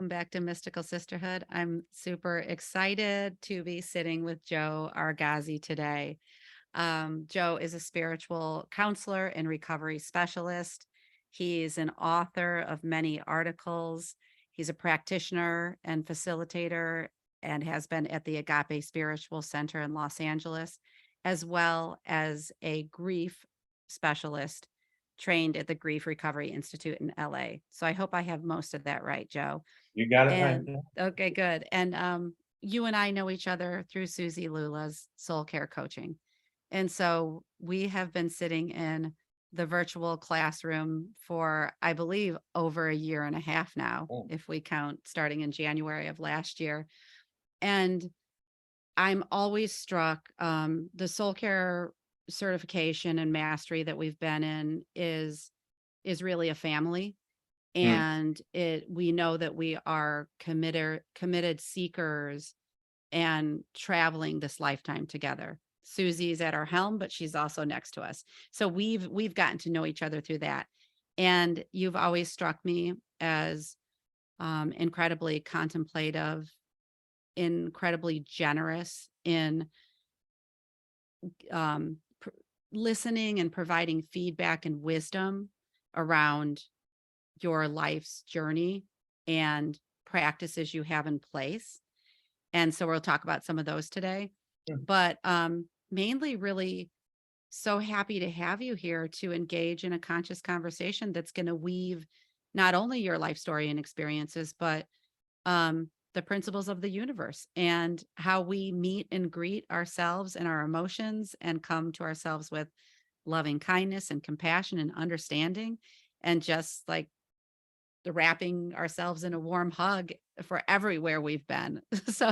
welcome back to Mystical Sisterhood. I'm super excited to be sitting with Joe Argazzi today. Joe is a spiritual counselor and recovery specialist. He's an author of many articles. He's a practitioner and facilitator and has been at the Agape Spiritual Center in Los Angeles, as well as a grief specialist trained at the Grief Recovery Institute in LA. So I hope I have most of that right, Joe. You got it right And there. okay, good. And you and I know each other through Susie Lula's soul care coaching. And so we have been sitting in the virtual classroom for, I believe, over a year and a half now, Oh, if we count starting in January of last year. And I'm always struck, the soul care certification and mastery that we've been in is really a family. mm, And we know that we are committed seekers and traveling this lifetime together. Susie's at our helm, but she's also next to us. So we've gotten to know each other through that. And you've always struck me as incredibly contemplative, incredibly generous in um, pr- listening and providing feedback and wisdom around your life's journey and practices you have in place. And so we'll talk about some of those today. mm. But mainly, really so happy to have you here to engage in a conscious conversation that's going to weave not only your life story and experiences, but the principles of the universe and how we meet and greet ourselves and our emotions and come to ourselves with loving kindness and compassion and understanding, and just like the wrapping ourselves in a warm hug for everywhere we've been. So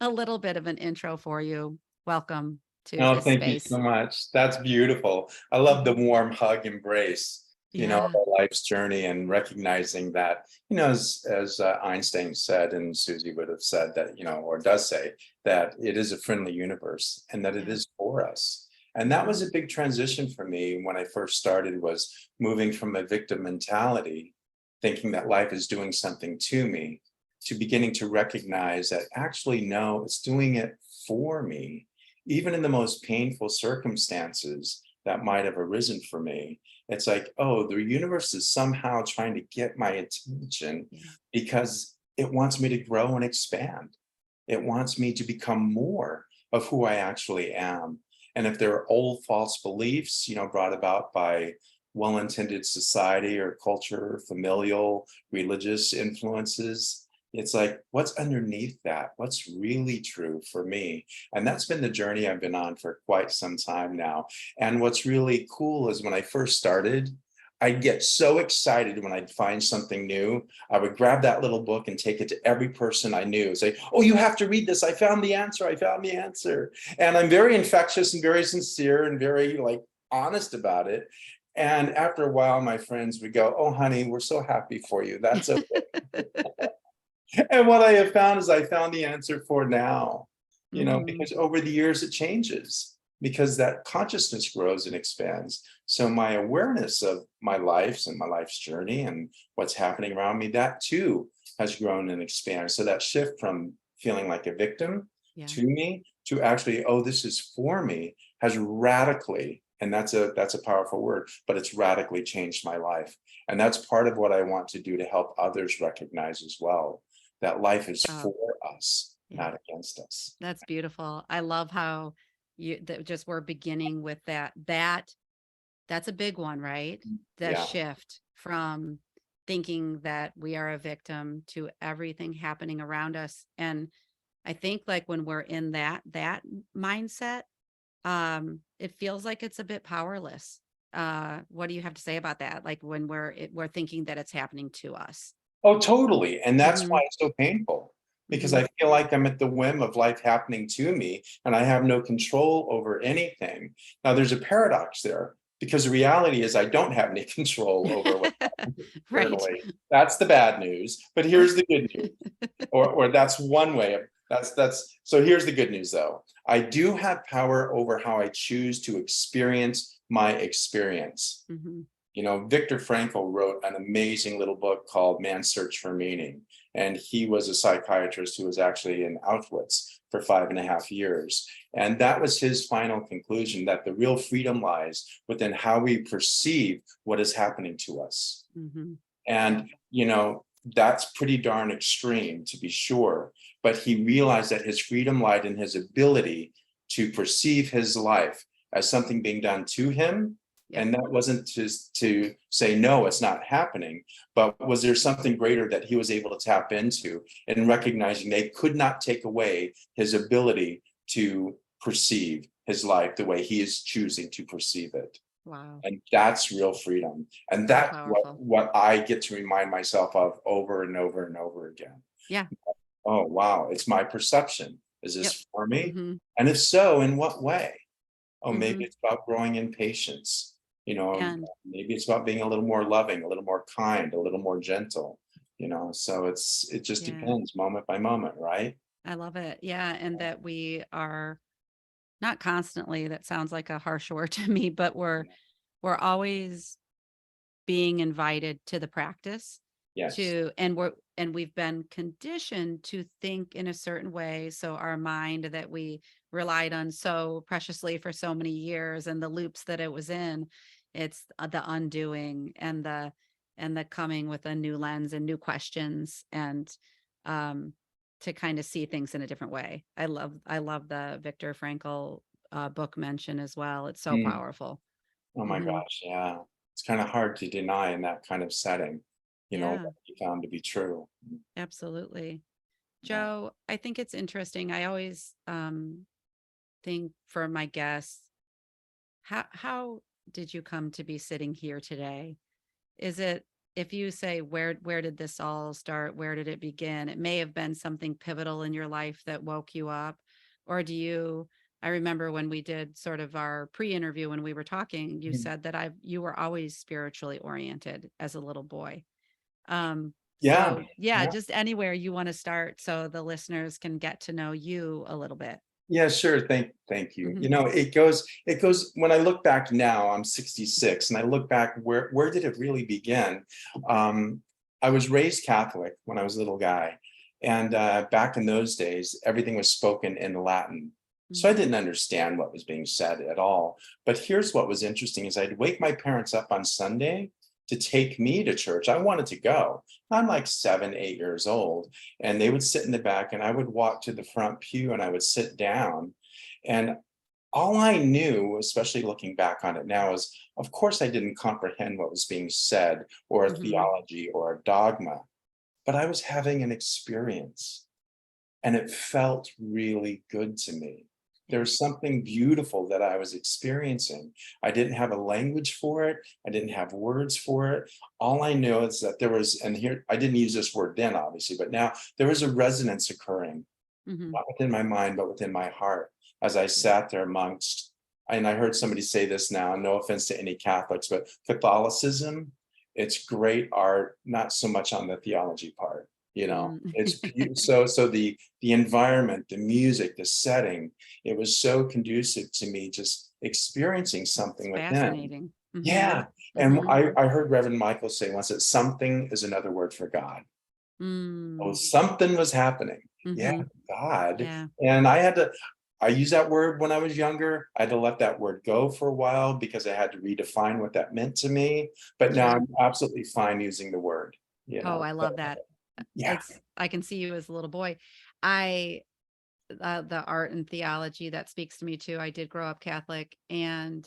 a little bit of an intro for you. Welcome to Oh, this thank you so space. much. That's beautiful. I love the Mhm. warm hug embrace, of Yeah. our life's journey and recognizing that, as Einstein said, and Susie would have said that, or does say that it is a friendly universe and that it Yeah. is for us. And that Mhm. was a big transition for me when I first started, was moving from a victim mentality, thinking that life is doing something to me, to beginning to recognize that actually, no, it's doing it for me. Even in the most painful circumstances that might have arisen for me, it's like, oh, the universe is somehow trying to get my attention Yeah. because it wants me to grow and expand. It wants me to become more of who I actually am. And if there are old false beliefs, brought about by well-intended society or culture, familial, religious influences, it's like, what's underneath that? What's really true for me? And that's been the journey I've been on for quite some time now. And what's really cool is when I first started, I'd get so excited when I'd find something new. I would grab that little book and take it to every person I knew, say, oh, you have to read this. I found the answer. I found the answer. And I'm very infectious and very sincere and very honest about it. And after a while, my friends would go, oh, honey, we're so happy for you. That's okay. And what I have found is I found the answer for now, Hmm. because over the years it changes, because that consciousness grows and expands. So my awareness of my life and my life's journey and what's happening around me, that too has grown and expanded. So that shift from feeling like a victim Yeah. to me to actually, oh, this is for me, has radically, and that's a powerful word, but it's radically changed my life. And that's part of what I want to do to help others recognize as well, that life is Oh, for us, yeah. not against us. That's beautiful. I love how you that just we're beginning with that's a big one, right? The Yeah. shift from thinking that we are a victim to everything happening around us. And I think like when we're in that mindset, it feels like it's a bit powerless. What do you have to say about that? Like when we're thinking that it's happening to us. Oh, totally. And that's why Hmm. it's so painful, because Hmm. I feel like I'm at the whim of life happening to me and I have no control over anything. Now, there's a paradox there, because the reality is I don't have any control over what happens Right. externally. That's the bad news. But here's the good news. Or that's one way of that's so here's the good news though. I do have power over how I choose to experience my experience. Hmm. Viktor Frankl wrote an amazing little book called Man's Search for Meaning. And he was a psychiatrist who was actually in Auschwitz for 5.5 years. And that was his final conclusion, that the real freedom lies within how we perceive what is happening to us. Hmm. And, that's pretty darn extreme, to be sure. But he realized that his freedom lied in his ability to perceive his life as something being done to him. Yep. And that wasn't just to say, no, it's not happening, but was there something greater that he was able to tap into, and recognizing they could not take away his ability to perceive his life the way he is choosing to perceive it. Wow. And that's real freedom. And So that's what, powerful. what I get to remind myself of over and over and over again. Yeah. Oh, wow, it's my perception. Is Yep. this for me? Hmm. And if so, in what way? Oh, maybe Hmm. it's about growing in patience. And Maybe it's about being a little more loving, a little more kind, a little more gentle. So it just yeah, depends moment by moment, right? I love it. Yeah. And that we are not constantly, that sounds like a harsh word to me, but we're always being invited to the practice Yes. and we've been conditioned to think in a certain way, so our mind that we relied on so preciously for so many years and the loops that it was in, it's the undoing and the coming with a new lens and new questions and um to kind of see things in a different way. I love the Viktor Frankl book mention as well. It's so Mm. powerful. Oh my Hmm. gosh, yeah. It's kind of hard to deny in that kind of setting, Yeah, what you found to be true. absolutely. Yeah. Joe, I think it's interesting. I always think for my guests, how did you come to be sitting here today? Is it, if you say where did this all start? Where did it begin? It may have been something pivotal in your life that woke you up. Or do you, I remember when we did sort of our pre-interview when we were talking, you Mhm. said that you were always spiritually oriented as a little boy. Um, Yeah. so yeah, Yeah. just anywhere you want to start so the listeners can get to know you a little bit. Yeah, sure. Thank you. Hmm. It goes when I look back now, I'm 66, and I look back, where did it really begin? Um, I was raised Catholic when I was a little guy. And back in those days, everything was spoken in Latin. So I Hmm. didn't understand what was being said at all. But here's what was interesting is I'd wake my parents up on Sunday to take me to church. I wanted to go. I'm like 7, 8 years old, and they would sit in the back, and I would walk to the front pew, and I would sit down. And all I knew, especially looking back on it now, is of course I didn't comprehend what was being said, or a Hmm. theology, or a dogma, but I was having an experience, and it felt really good to me. There Yeah. was something beautiful that I was experiencing. I didn't have a language for it. I didn't have words for it. All I know is that there was, and here, I didn't use this word then, obviously, but now there was a resonance occurring, Hmm. not within my mind, but within my heart, as I Yeah. sat there amongst, and I heard somebody say this now, no offense to any Catholics, but Catholicism, it's great art, not so much on the theology part. Mm. So the environment, the music, the setting, it was so conducive to me just experiencing It's something within. fascinating. Hmm. Yeah. And Hmm. I heard Reverend Michael say once that something is another word for God. Oh, Mm. something was happening. Yeah, Hmm. God. Yeah. And I used that word when I was younger. I had to let that word go for a while because I had to redefine what that meant to me. But now Sure. I'm absolutely fine using the word, Oh, I so love that. yeah. It's, I can see you as a little boy. I the art and theology that speaks to me too. I did grow up Catholic and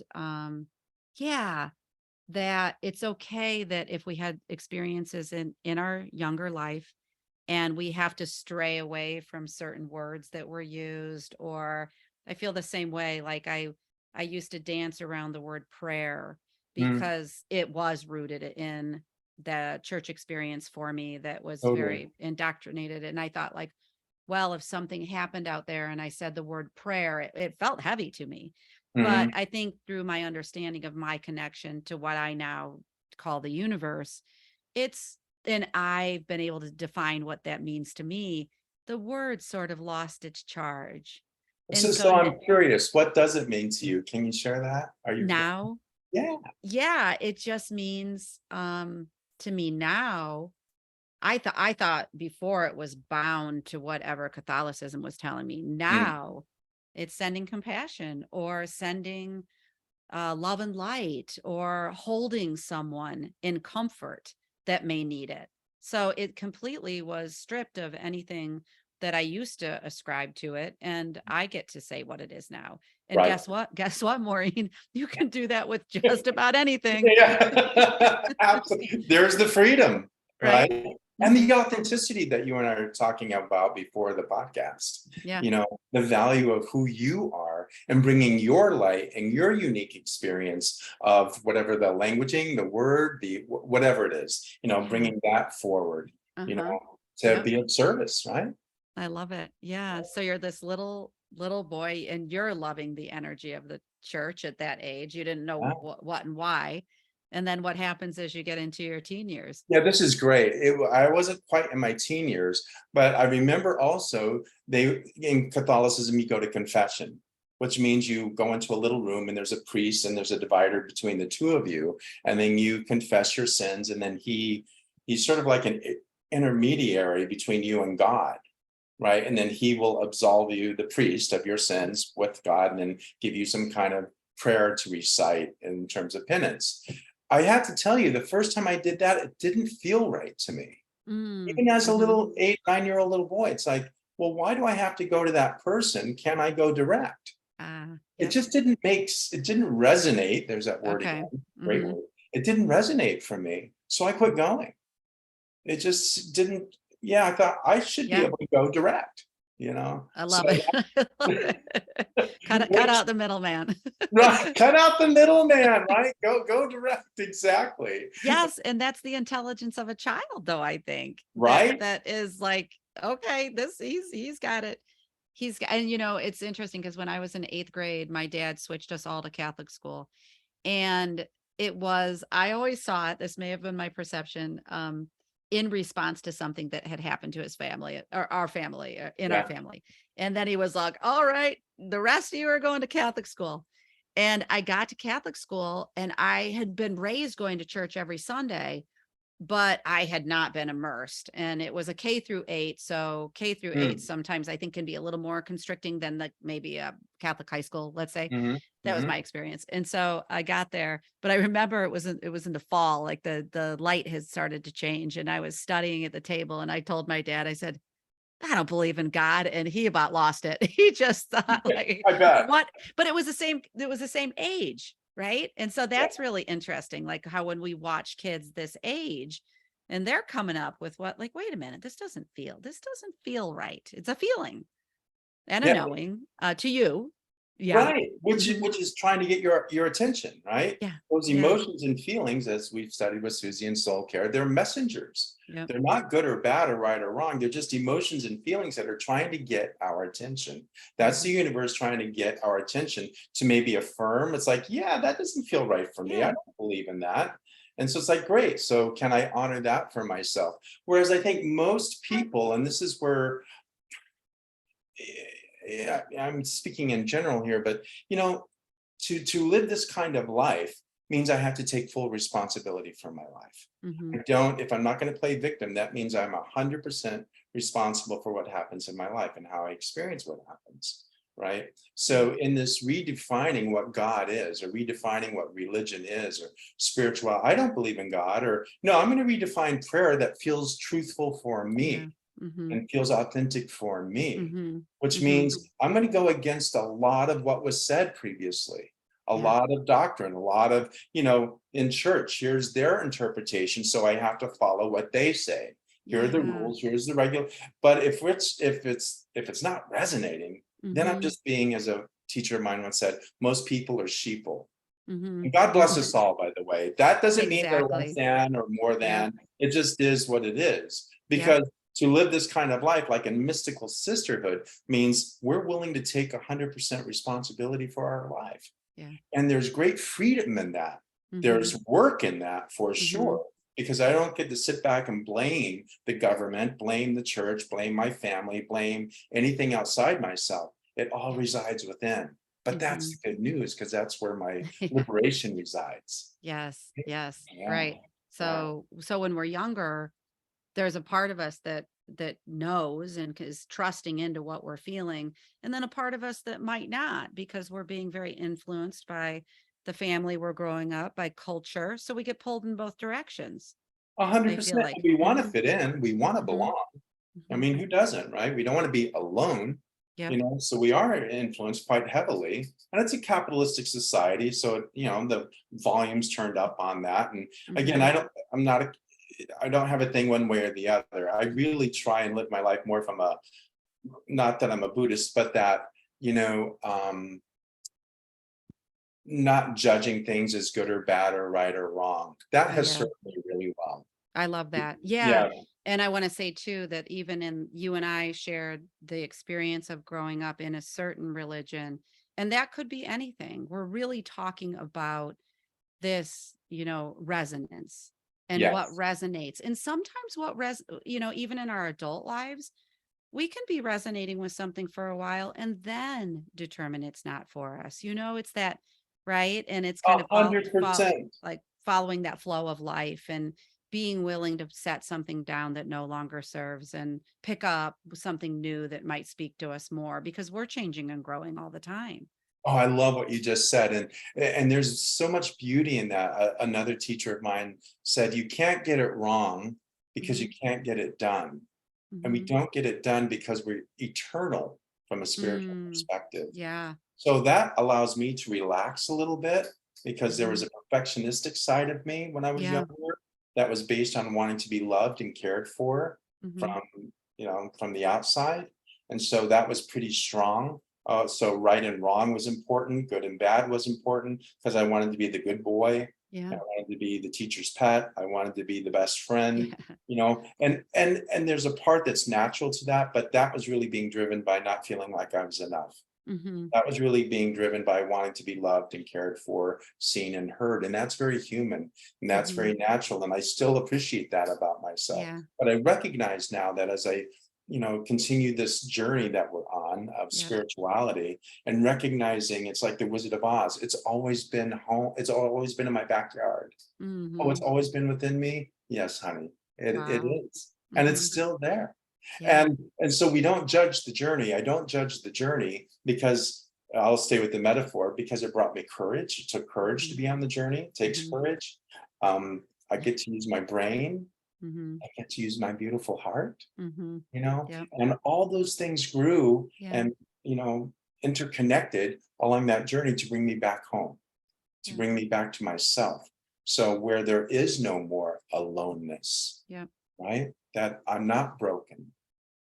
yeah, that it's okay that if we had experiences in our younger life and we have to stray away from certain words that were used, or I feel the same way. Like I used to dance around the word prayer Mm, because it was rooted in the church experience for me that was totally. very indoctrinated, and I thought like, well, if something happened out there and I said the word prayer, it felt heavy to me. But Mhm. I think through my understanding of my connection to what I now call the universe, it's, and I've been able to define what that means to me. The word sort of lost its charge. And So so I'm curious, what does it mean to you? Can you share that? Are you now, Yeah. yeah, it just means to me now I thought before it was bound to whatever Catholicism was telling me. Mm, Now it's sending compassion or sending love and light or holding someone in comfort that may need it. So it completely was stripped of anything that I used to ascribe to it. And I get to say what it is now. And right. guess what? Guess what, Maureen? You can do that with just about anything, Yeah, absolutely. There's the freedom, right? right? And Hmm. the authenticity that you and I are talking about before the podcast, Yeah. the value of who you are and bringing your light and your unique experience of whatever the languaging, the word, whatever it is, Yeah. bringing that forward, you Uh-huh. know, to Yep. be of service, right? I love it. Yeah. So you're this little boy and you're loving the energy of the church at that age. You didn't know Yeah. what and why. And then what happens as you get into your teen years? Yeah, this is great. I wasn't quite in my teen years, but I remember also in Catholicism, you go to confession, which means you go into a little room and there's a priest and there's a divider between the two of you, and then you confess your sins, and then he's sort of like an intermediary between you and God, right? And then he will absolve you, the priest, of your sins with God, and then give you some kind of prayer to recite in terms of penance. I have to tell you, the first time I did that, it didn't feel right to me. Mm, Even as a hmm. little 8, 9-year-old little boy, it's like, well, why do I have to go to that person? Can I go direct? It Yep. just it didn't resonate. There's that word Okay. again, great Hmm. word. It didn't resonate for me. So I quit going. It just didn't, yeah, I thought I should be Yeah. able to go direct, you know? I So love it. I love it. Cut which out the middleman. right, cut out the middleman, right? Go direct, exactly. Yes, and that's the intelligence of a child though, I think. That Right? that is like, okay, this he's got it. And it's interesting because when I was in 8th grade, my dad switched us all to Catholic school. And I always saw it, this may have been my perception, in response to something that had happened to his family or our family, in our Yeah. family. And then he was like, all right, the rest of you are going to Catholic school. And I got to Catholic school and I had been raised going to church every Sunday, but I had not been immersed. And it was a K through 8. So K through 8 Mm. sometimes I think can be a little more constricting than maybe a Catholic high school, let's say. Mhm. That was Mhm. my experience. And so I got there, but I remember it was in the fall, like the light had started to change and I was studying at the table and I told my dad, I said, I don't believe in God. And he about lost it. He just thought like, I bet. what? But it was the same age. Right. And so Yeah. that's really interesting. Like how when we watch kids this age and they're coming up with what, like, wait a minute, this doesn't feel right. It's a feeling and a Yeah. knowing to you. Yeah. Right, which Hmm. which is trying to get your attention, right? Yeah. Those Yeah. emotions and feelings, as we've studied with Susie and Soul Care, they're messengers. Yep. They're not good or bad or right or wrong. They're just emotions and feelings that are trying to get our attention. That's the Hmm. universe trying to get our attention to maybe affirm. It's like, yeah, that doesn't feel right for me. I Yeah. don't believe in that. And so it's like, great. So can I honor that for myself? Whereas I think most people, and this is where yeah, I'm speaking in general here, but to live this kind of life means I have to take full responsibility for my life. Hmm. I don't, if I'm not going to play victim, that means I'm 100% responsible for what happens in my life and how I experience what happens. Right. Yeah. So, in this redefining what God is, or redefining what religion is, or spiritual, I don't believe in God, or no, I'm going to redefine prayer that feels truthful for Yeah. me Hmm. and feels authentic for me, Hmm. which Hmm. means I'm going to go against a lot of what was said previously, a Yeah. lot of doctrine, a lot of, in church, here's their interpretation. So I have to follow what they say. Here are the Yeah. rules, here's the regular. But if it's not resonating, then I'm Hmm. just being, as a teacher of mine once said, most people are sheeple. Hmm. And God bless Hmm. us all, by the way. That doesn't mean they're less Exactly. than or more Yep. than. It just is what it is. Yep. Because to live this kind of life, like in mystical sisterhood, means we're willing to take 100% responsibility for our life. Yeah. And there's great freedom in that. Hmm. There's work in that for Hmm. sure. Because I don't get to sit back and blame the government, blame the church, blame my family, blame anything outside myself. It all Yeah. resides within. But that's Hmm. the good news, because that's where my liberation resides. Yes. Yes. Yeah, Right. yeah. So when we're younger, there's a part of us that knows and is trusting into what we're feeling, and then a part of us that might not, because we're being very influenced by the family we're growing up, by culture, so we get pulled in both directions. I feel 100%. like. We want to Mhm, fit in. We want to mhm, belong. I mhm. mean, who doesn't, right? We don't want to be alone, Yep. so we are influenced quite heavily. And it's a capitalistic society. So, the volume's turned up on that. And again, Mhm. I don't have a thing one way or the other. I really try and live my life more from not that I'm a Buddhist, but that, you know, um, not judging things as good or bad or right or wrong. That has Yeah. served me really well. I love that. Yeah. Yeah. And I want to say too that even in you and I shared the experience of growing up in a certain religion, and that could be anything. We're really talking about this, resonance and what Yes. resonates. And sometimes even in our adult lives, we can be resonating with something for a while and then determine it's not for us. It's that, right? And it's kind A of hundred percent. like following that flow of life and being willing to set something down that no longer serves and pick up something new that might speak to us more, because we're changing and growing all the time. Oh, I love what you just said, and there's so much beauty in that. Another teacher of mine said, "You can't get it wrong because you Hmm. can't get it done." And we Hmm. don't get it done because we're eternal from a spiritual Mm, perspective. yeah. So that allows me to relax a little bit because there was Hmm. a perfectionistic side of me when I was Yeah. younger that was based on wanting to be loved and cared for Hmm. from, from the outside. And so that was pretty strong. So right and wrong was important, good and bad was important because I wanted to be the good boy. I Yeah. wanted to be the teacher's pet. I wanted to be the best friend, Yeah. and there's a part that's natural to that, but that was really being driven by not feeling like I was enough. Hmm. That was really being driven by wanting to be loved and cared for, seen and heard, and that's very human, and that's Hmm. very natural, and I still appreciate that about myself. Yeah. But I recognize now that as I, continue this journey that we're on of Yep. spirituality and recognizing it's like the Wizard of Oz, it's always been home, it's always been in my backyard. Oh, it's Hmm. always been within me? Yes, honey, it Wow. is, and it's Hmm. still there. Yeah. And so we don't judge the journey. I don't judge the journey because I'll stay with the metaphor because it brought me courage. It took courage to Hmm. be on the journey. It takes Hmm. courage. I get to use my brain. Hmm. I get to use my beautiful heart, Hmm. Yep. and all those things grew Yeah. and, you know, interconnected along that journey to bring me back home, to Yeah. bring me back to myself. So where there is no more aloneness, Yep. right? That I'm not broken,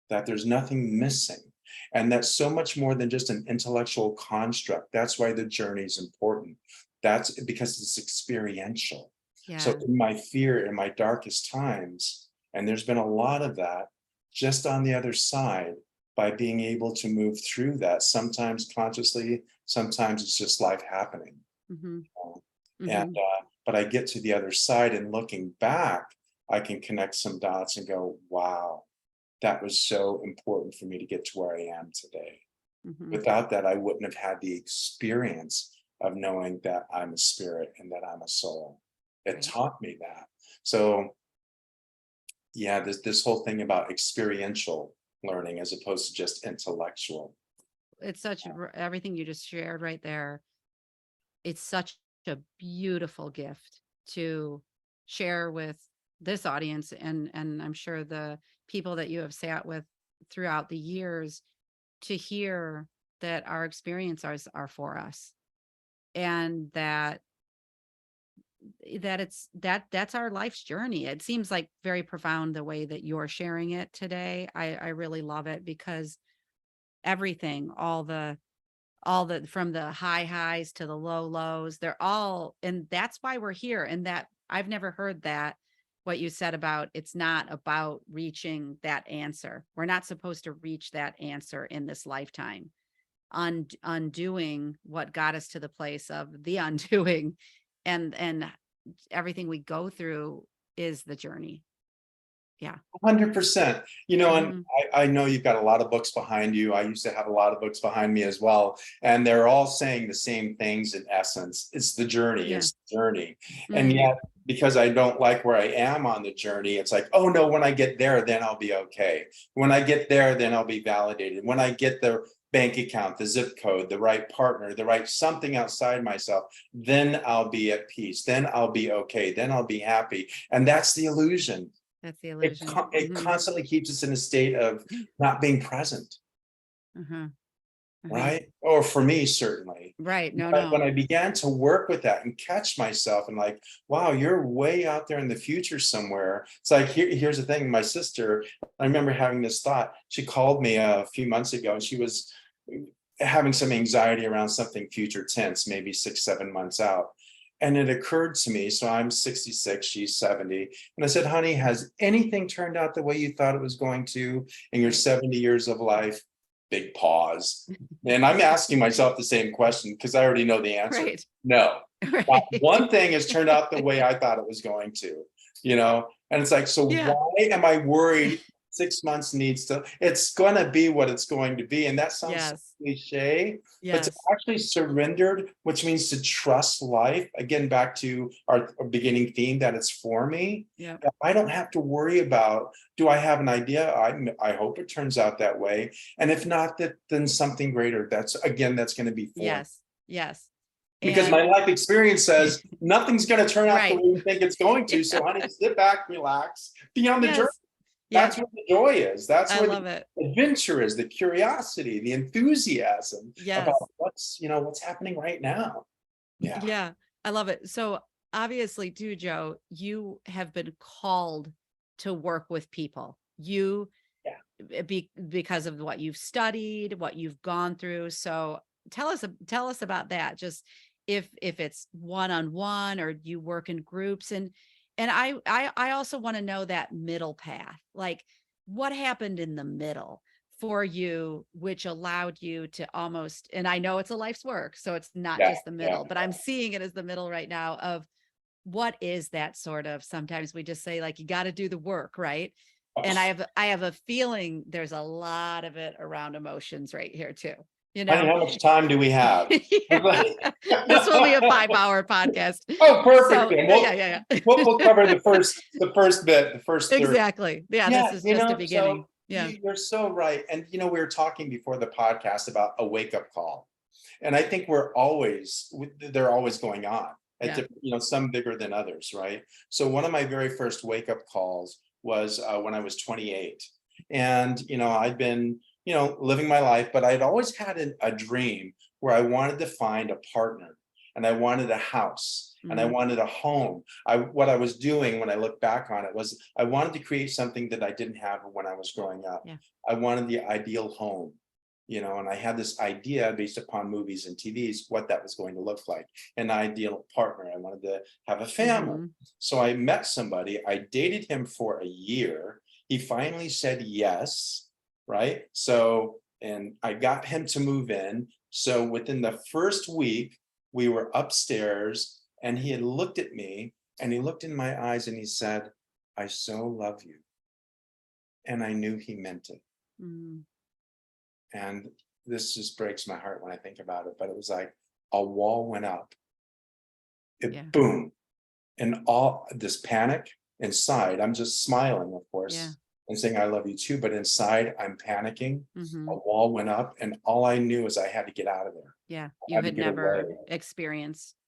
that there's nothing missing. And that's so much more than just an intellectual construct. That's why the journey is important. That's because it's experiential. So, Yeah. in my fear, in my darkest times, and there's been a lot of that, just on the other side, by being able to move through that, sometimes consciously, sometimes it's just life happening. Hmm. uh, And, Hmm. but I get to the other side and looking back, I can connect some dots and go, wow, that was so important for me to get to where I am today. Hmm. Without that, I wouldn't have had the experience of knowing that I'm a spirit and that I'm a soul. It Right. taught me that. So yeah, this whole thing about experiential learning as opposed to just intellectual. It's everything you just shared right there. It's such a beautiful gift to share with this audience, and I'm sure the people that you have sat with throughout the years, to hear that our experiences are for us, and that's our life's journey. It seems like very profound the way that you're sharing it today. I really love it, because everything, all the from the high highs to the low lows, they're all, and that's why we're here. And that I've never heard that, what you said about it's not about reaching that answer. We're not supposed to reach that answer in this lifetime. Undoing what got us to the place of the undoing, and everything we go through is the journey. Yeah. 100%. And Mhm. I know you've got a lot of books behind you. I used to have a lot of books behind me as well. And they're all saying the same things in essence. It's the journey, Yeah. it's the journey. And Mm. yet, because I don't like where I am on the journey, it's like, oh no, when I get there, then I'll be okay. When I get there, then I'll be validated. When I get the bank account, the zip code, the right partner, the right something outside myself, then I'll be at peace. Then I'll be okay. Then I'll be happy. And that's the illusion. That's the It illusion. con it Mhm. constantly keeps us in a state of not being present, Uh-huh. Uh-huh. right? Or for me, certainly. Right. No, But when no. I began to work with that and catch myself and like, wow, you're way out there in the future somewhere. It's like, here's the thing. My sister, I remember having this thought. She called me a few months ago and she was having some anxiety around something future tense, maybe 6, 7 months out. And it occurred to me, so I'm 66, she's 70. And I said, honey, has anything turned out the way you thought it was going to in your Right. 70 years of life? Big pause. And I'm asking myself the same question because I already know the answer. Right. No, not Right. one thing has turned out the way I thought it was going to. And it's like, so Yeah. why am I worried 6 months needs to, it's going to be what it's going to be. And that sounds so Yes. cliche, but to Yes. actually surrendered, which means to trust life, again, back to our beginning theme that it's for me, Yeah. that I don't have to worry about, do I have an idea? I hope it turns out that way. And if not, that then something greater, that's going to be for me. Yes. Yes. Because my And life experience says nothing's going to turn out the right. way you think it's going to. So, honey, sit back, relax, be on the journey. Yes. That's Yeah. where the joy is. That's I where the love it. adventure is, the curiosity, the enthusiasm about Yes. what's happening right now. Yeah. Yeah. I love it. So obviously too, Joe, you have been called to work with people. You Yeah. because of what you've studied, what you've gone through. So tell us about that. Just if it's one-on-one or you work in groups and I also want to know that middle path. Like what happened in the middle for you which allowed you to almost, and I know it's a life's work, so it's not Yeah. just the Yeah. middle, but I'm seeing it as the middle right now of what is that sort of, sometimes we just say like you got to do the work, right? And Oh, I have a feeling there's a lot of it around emotions right here too, you honey, know? how much time do we have? Yeah. This will be a 5-hour podcast. Oh, perfect. So Then yeah, we'll yeah, yeah. we'll cover the first bit, the first third. Exactly. Yeah, this Yeah, is just a so beginning. Yeah. you're so right. And we were talking before the podcast about a wake-up call. And I think they're always going on at Yeah. some bigger than others, right? So one of my very first wake-up calls was when I was 28. And I'd been living my life, but I'd always had a dream where I wanted to find a partner and I wanted a house and I Mhm. wanted a home. What I was doing when I look back on it was I wanted to create something that I didn't have when I was growing up. Yeah. I wanted the ideal home, and I had this idea based upon movies and TVs, what that was going to look like. An ideal partner. I wanted to have a family. Mhm. So I met somebody, I dated him for a year. He finally said yes, right? So, and I got him to move in. So within the first week, we were upstairs and he had looked at me and he looked in my eyes and he said, I so love you. And I knew he meant it. Mhm. And this just breaks my heart when I think about it, but it was like a wall went up. Yeah. It boom. And all this panic inside, I'm just smiling, of Yeah. course, and saying, I love you too. But inside, I'm panicking. A Mhm. wall went up, and all I knew is I had to get out of there. Yeah. I You had to had get away. never experienced I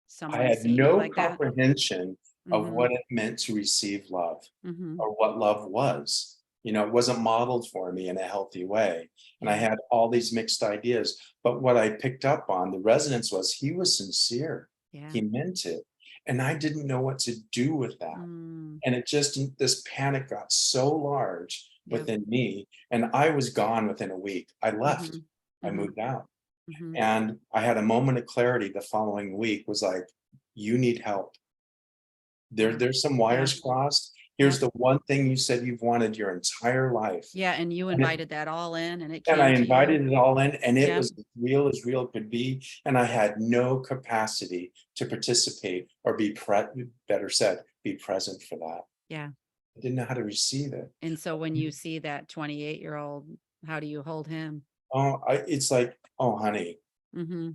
someone had seeing you no like that? comprehension of what Mhm. it meant to receive love Mhm. or what love was. It wasn't modeled for me in a healthy way. And I Yeah. had all these mixed ideas. But what I picked up on, the resonance was he was sincere. Yeah. He meant it. And I didn't know what to do with that. Mm. And this panic got so large Yep. within me. And I was gone within a week. I left, Mhm. I Mhm. moved out. Mhm. And I had a moment of clarity the following week was like, you need help. Yeah. There's some Yeah. wires crossed. Here's Yep. the one thing you said you've wanted your entire life. Yeah, and you And, invited that all in and it and I came to you. invited it all in, and it Yep. was as real could be. And I had no capacity to participate or better said, be present for that. Yeah. I didn't know how to receive it. And so when you see that 28-year-old, how do you hold him? It's like, oh, honey, Mhm.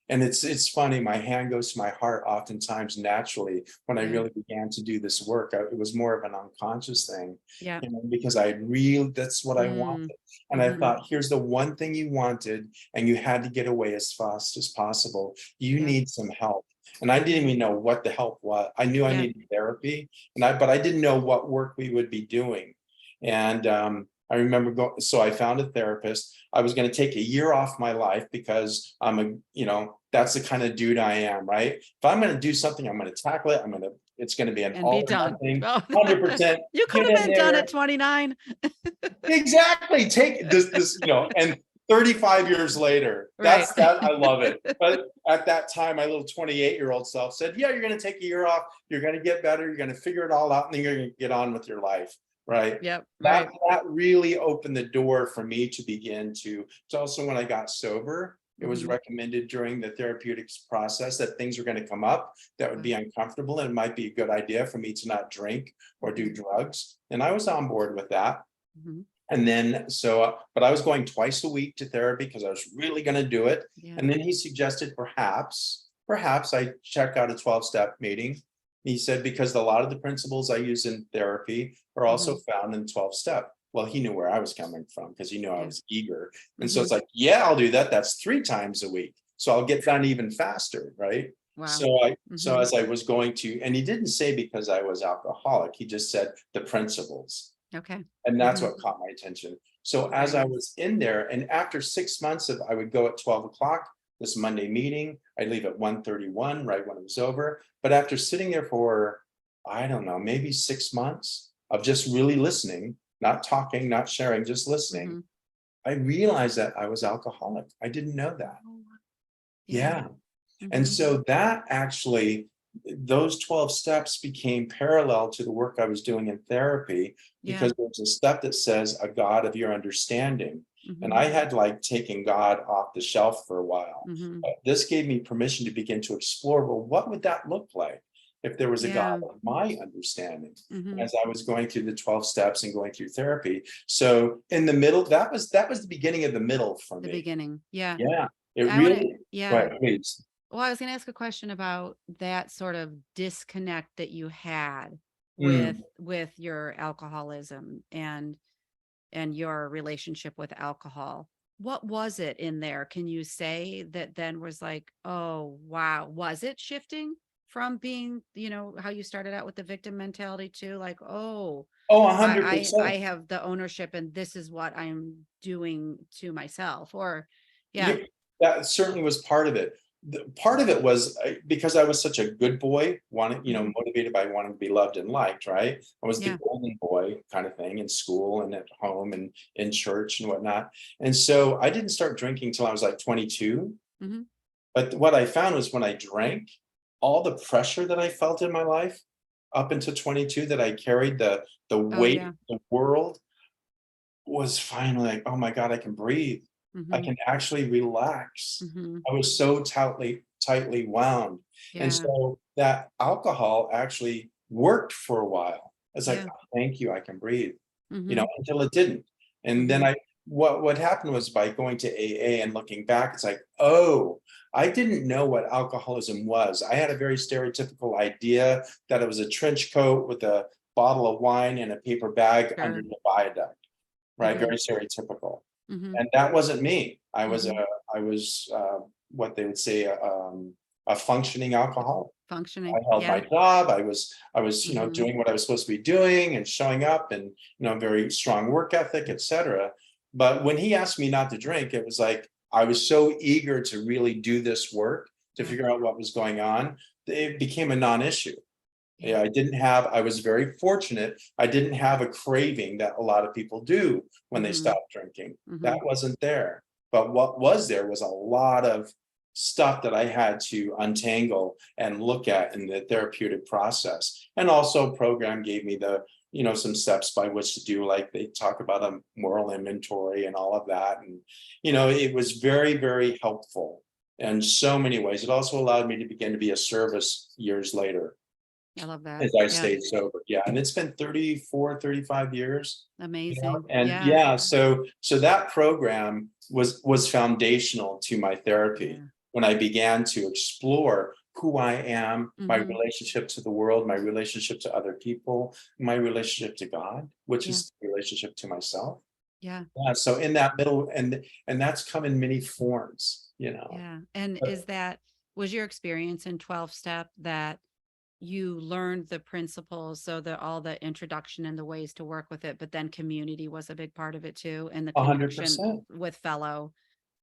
and it's funny, my hand goes to my heart oftentimes naturally when I Yeah. really began to do this work. It was more of an unconscious thing, Yeah. because I really, that's what I Mm. wanted. And I Mhm. thought, here's the one thing you wanted, and you had to get away as fast as possible. You Yep. need some help. And I didn't Mhm. even know what the help was. I knew I Yeah. needed therapy, but I didn't know what work we would be doing. And I remember so I found a therapist. I was going to take a year off my life because that's the kind of dude I am, right? If I'm going to do something, I'm going to tackle it. It's going to be an And be all or done. nothing, Oh, 100%. you could Get have in been done there. at 29. Exactly. Take this, and 35 years later, Right. I love it. But at that time, my little 28-year-old self said, yeah, you're going to take a year off. You're going to get better. You're going to figure it all out, and then you're going to get on with your life. Right. Yep. That Right. that really opened the door for me to begin to. It's also when I got sober, it was Mhm. recommended during the therapeutics process that things were going to come up that would be Wow. uncomfortable, and it might be a good idea for me to not drink or do Mhm. drugs. And I was on board with that. Mhm. And then, but I was going twice a week to therapy because I was really going to do it. Yeah. And then he suggested perhaps I check out a 12-step meeting. He said, because a lot of the principles I use in therapy are also Mhm. found in 12-step. Well, he knew where I was coming from because he knew I Yeah. was eager. And so it's Mhm. like, yeah, I'll do that. That's 3 times a week. So I'll get done even faster, right? Wow. So Mhm. as I was going to, and he didn't say because I was alcoholic, he just said the principles. Okay. And that's Mhm. what caught my attention. So Very as I nice. was in there, and after 6 months I would go at 12 o'clock, this Monday meeting, I'd leave at 1:31, right when it was over. But after sitting there for, I don't know, maybe 6 months of just really listening, not talking, not sharing, just listening, Mhm. I realized that I was alcoholic. I didn't know that. Oh, yeah. Yeah. And Mhm. so that actually, those 12 steps became parallel to the work I was doing in therapy, Yeah. because there's a step that says a God of your understanding. And Mhm. I had like taken God off the shelf for a while. Mhm. This gave me permission to begin to explore, well, what would that look like if there was a God Yeah. of my understanding? Mhm. As I was going through the 12 steps and going through therapy. So in the middle, that was the beginning of the middle for The me. beginning. Yeah. Yeah. It I wanna really, yeah. right, please. Well, I was gonna ask a question about that sort of disconnect that you had Mm. with your alcoholism and your relationship with alcohol. What was it in there? Can you say that then was like, oh wow, was it shifting from being, how you started out with the victim mentality to like, oh, Oh, I 100%. have the ownership and this is what I'm doing to myself, or yeah. Yeah, that certainly was part of it. Part of it was, because I was such a good boy, Hmm. motivated by wanting to be loved and liked, right? I was the Yeah. golden boy kind of thing in school and at home and in church and whatnot. And so I didn't start drinking till I was like 22. Hmm. But what I found was when I drank, all the pressure that I felt in my life up until 22, that I carried, the Oh weight yeah. of the world, was finally like, oh my God, I can breathe. I Hmm. can actually relax. Hmm. I was so tightly wound. And Yeah. so that alcohol actually worked for a while. It's like, Yeah. "Oh, thank you, I can breathe," Hmm. until it didn't. And then Hmm. what happened was, by going to AA and looking back, it's like, oh, I didn't know what alcoholism was. I had a very stereotypical idea that it was a trench coat with a bottle of wine and a paper bag under Sure. the viaduct. Right, Hmm. very stereotypical. Hmm. And that wasn't me. Hmm. I was, what they would say, a functioning alcoholic. I Functioning. held my Yeah. job. I was, Hmm. doing what I was supposed to be doing and showing up, and, very strong work ethic, etcetera. But when he asked me not to drink, it was like, I was so eager to really do this work, to Yeah. figure out what was going on, it became a non-issue. Yeah. Yeah, I was very fortunate. I didn't have a craving that a lot of people do when they Hmm. stop drinking. That Hmm. wasn't there. But what was there was a lot of stuff that I had to untangle and look at in the therapeutic process. And also program gave me some steps by which to do, like they talk about a moral inventory and all of that. And, it was very, very helpful in so many ways. It also allowed me to begin to be a service years later. I love that. as I Yeah. stayed sober. Yeah, and it's been 34, 35 years, Amazing. and Yeah. yeah, so that program was foundational to my therapy Yeah. when I began to explore who I am, my Hmm. relationship to the world, my relationship to other people, my relationship to God, which Yeah. is the relationship to myself. Yeah. Yeah, so in that middle, and that's come in many forms. Yeah. And But was your experience in 12 step that you learned the principles, so that all the introduction and the ways to work with it, but then community was a big part of it too, and the connection 100%. with fellow,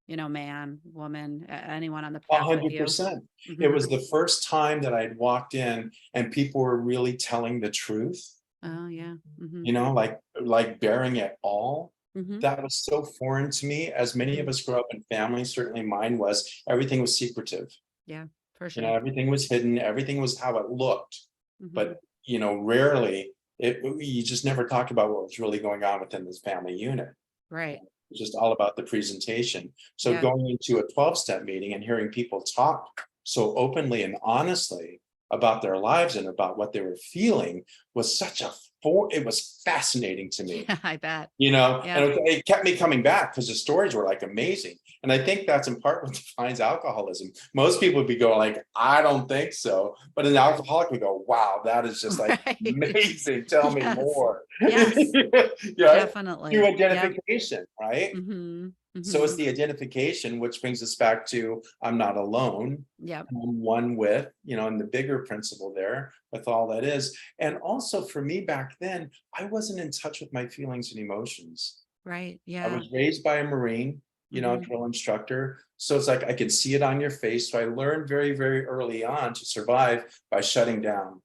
man, woman, anyone on the A path with hundred you? percent. It Hmm. was the first time that I'd walked in and people were really telling the truth, Oh yeah. Hmm. like bearing it all. Hmm. That was so foreign to me, as many Hmm. of us grew up in families, certainly mine was, everything was secretive. Yeah, for sure. Everything was hidden, everything was how it looked. Hmm. But, rarely, you just never talked about what was really going on within this family unit. Right. It's just all about the presentation. So Yeah. going into a 12-step meeting and hearing people talk so openly and honestly about their lives and about what they were feeling was it was fascinating to me. Yeah, I bet. And Yeah. it kept me coming back because the stories were like amazing. And I think that's in part what defines alcoholism. Most people would be going like, I don't think so. But an alcoholic would go, wow, that is just like Right. amazing. Tell me Yes. more. Yes, Yeah. Through definitely. Yep. identification, right? Hmm. So it's Hmm. the identification, which brings us back to I'm not alone. Yep. I'm one with, and the bigger principle there with all that is. And also for me back then, I wasn't in touch with my feelings and emotions. Right. I Yeah. was raised by a Marine, Hmm. drill instructor. So it's like I could see it on your face. So I learned very, very early on to survive by shutting down.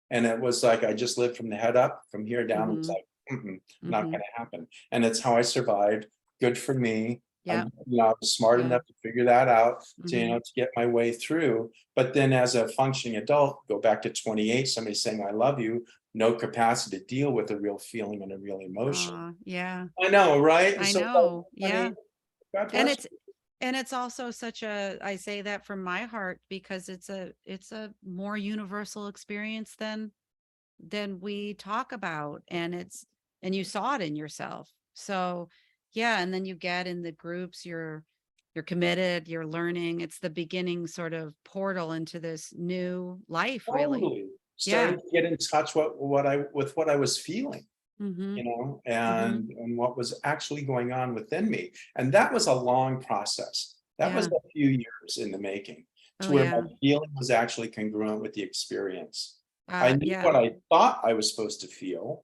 And it was like I just lived from the head up, from here down. It's Hmm. like, not Hmm. going to happen. And it's how I survived. Good for me. Yep. I was smart Yeah. enough to figure that out to, Hmm. to get my way through. But then as a functioning adult, go back to 28, somebody saying, I love you, no capacity to deal with a real feeling and a real emotion. Yeah. I know, right? And I so, like, know. I Yeah. mean, God And bless it's also such a, I say that from my heart because it's a more universal experience than we talk about, and you saw it in yourself. So yeah, and then you get in the groups, you're committed, you're learning. It's the beginning sort of portal into this new life, really. totally Yeah. starting to get in touch with what I was feeling. Mm-hmm. Mm-hmm. And what was actually going on within me. And that was a long process. That was Yeah. a few years in the making Oh to where my yeah. feeling was actually congruent with the experience. I knew Yeah. what I thought I was supposed to feel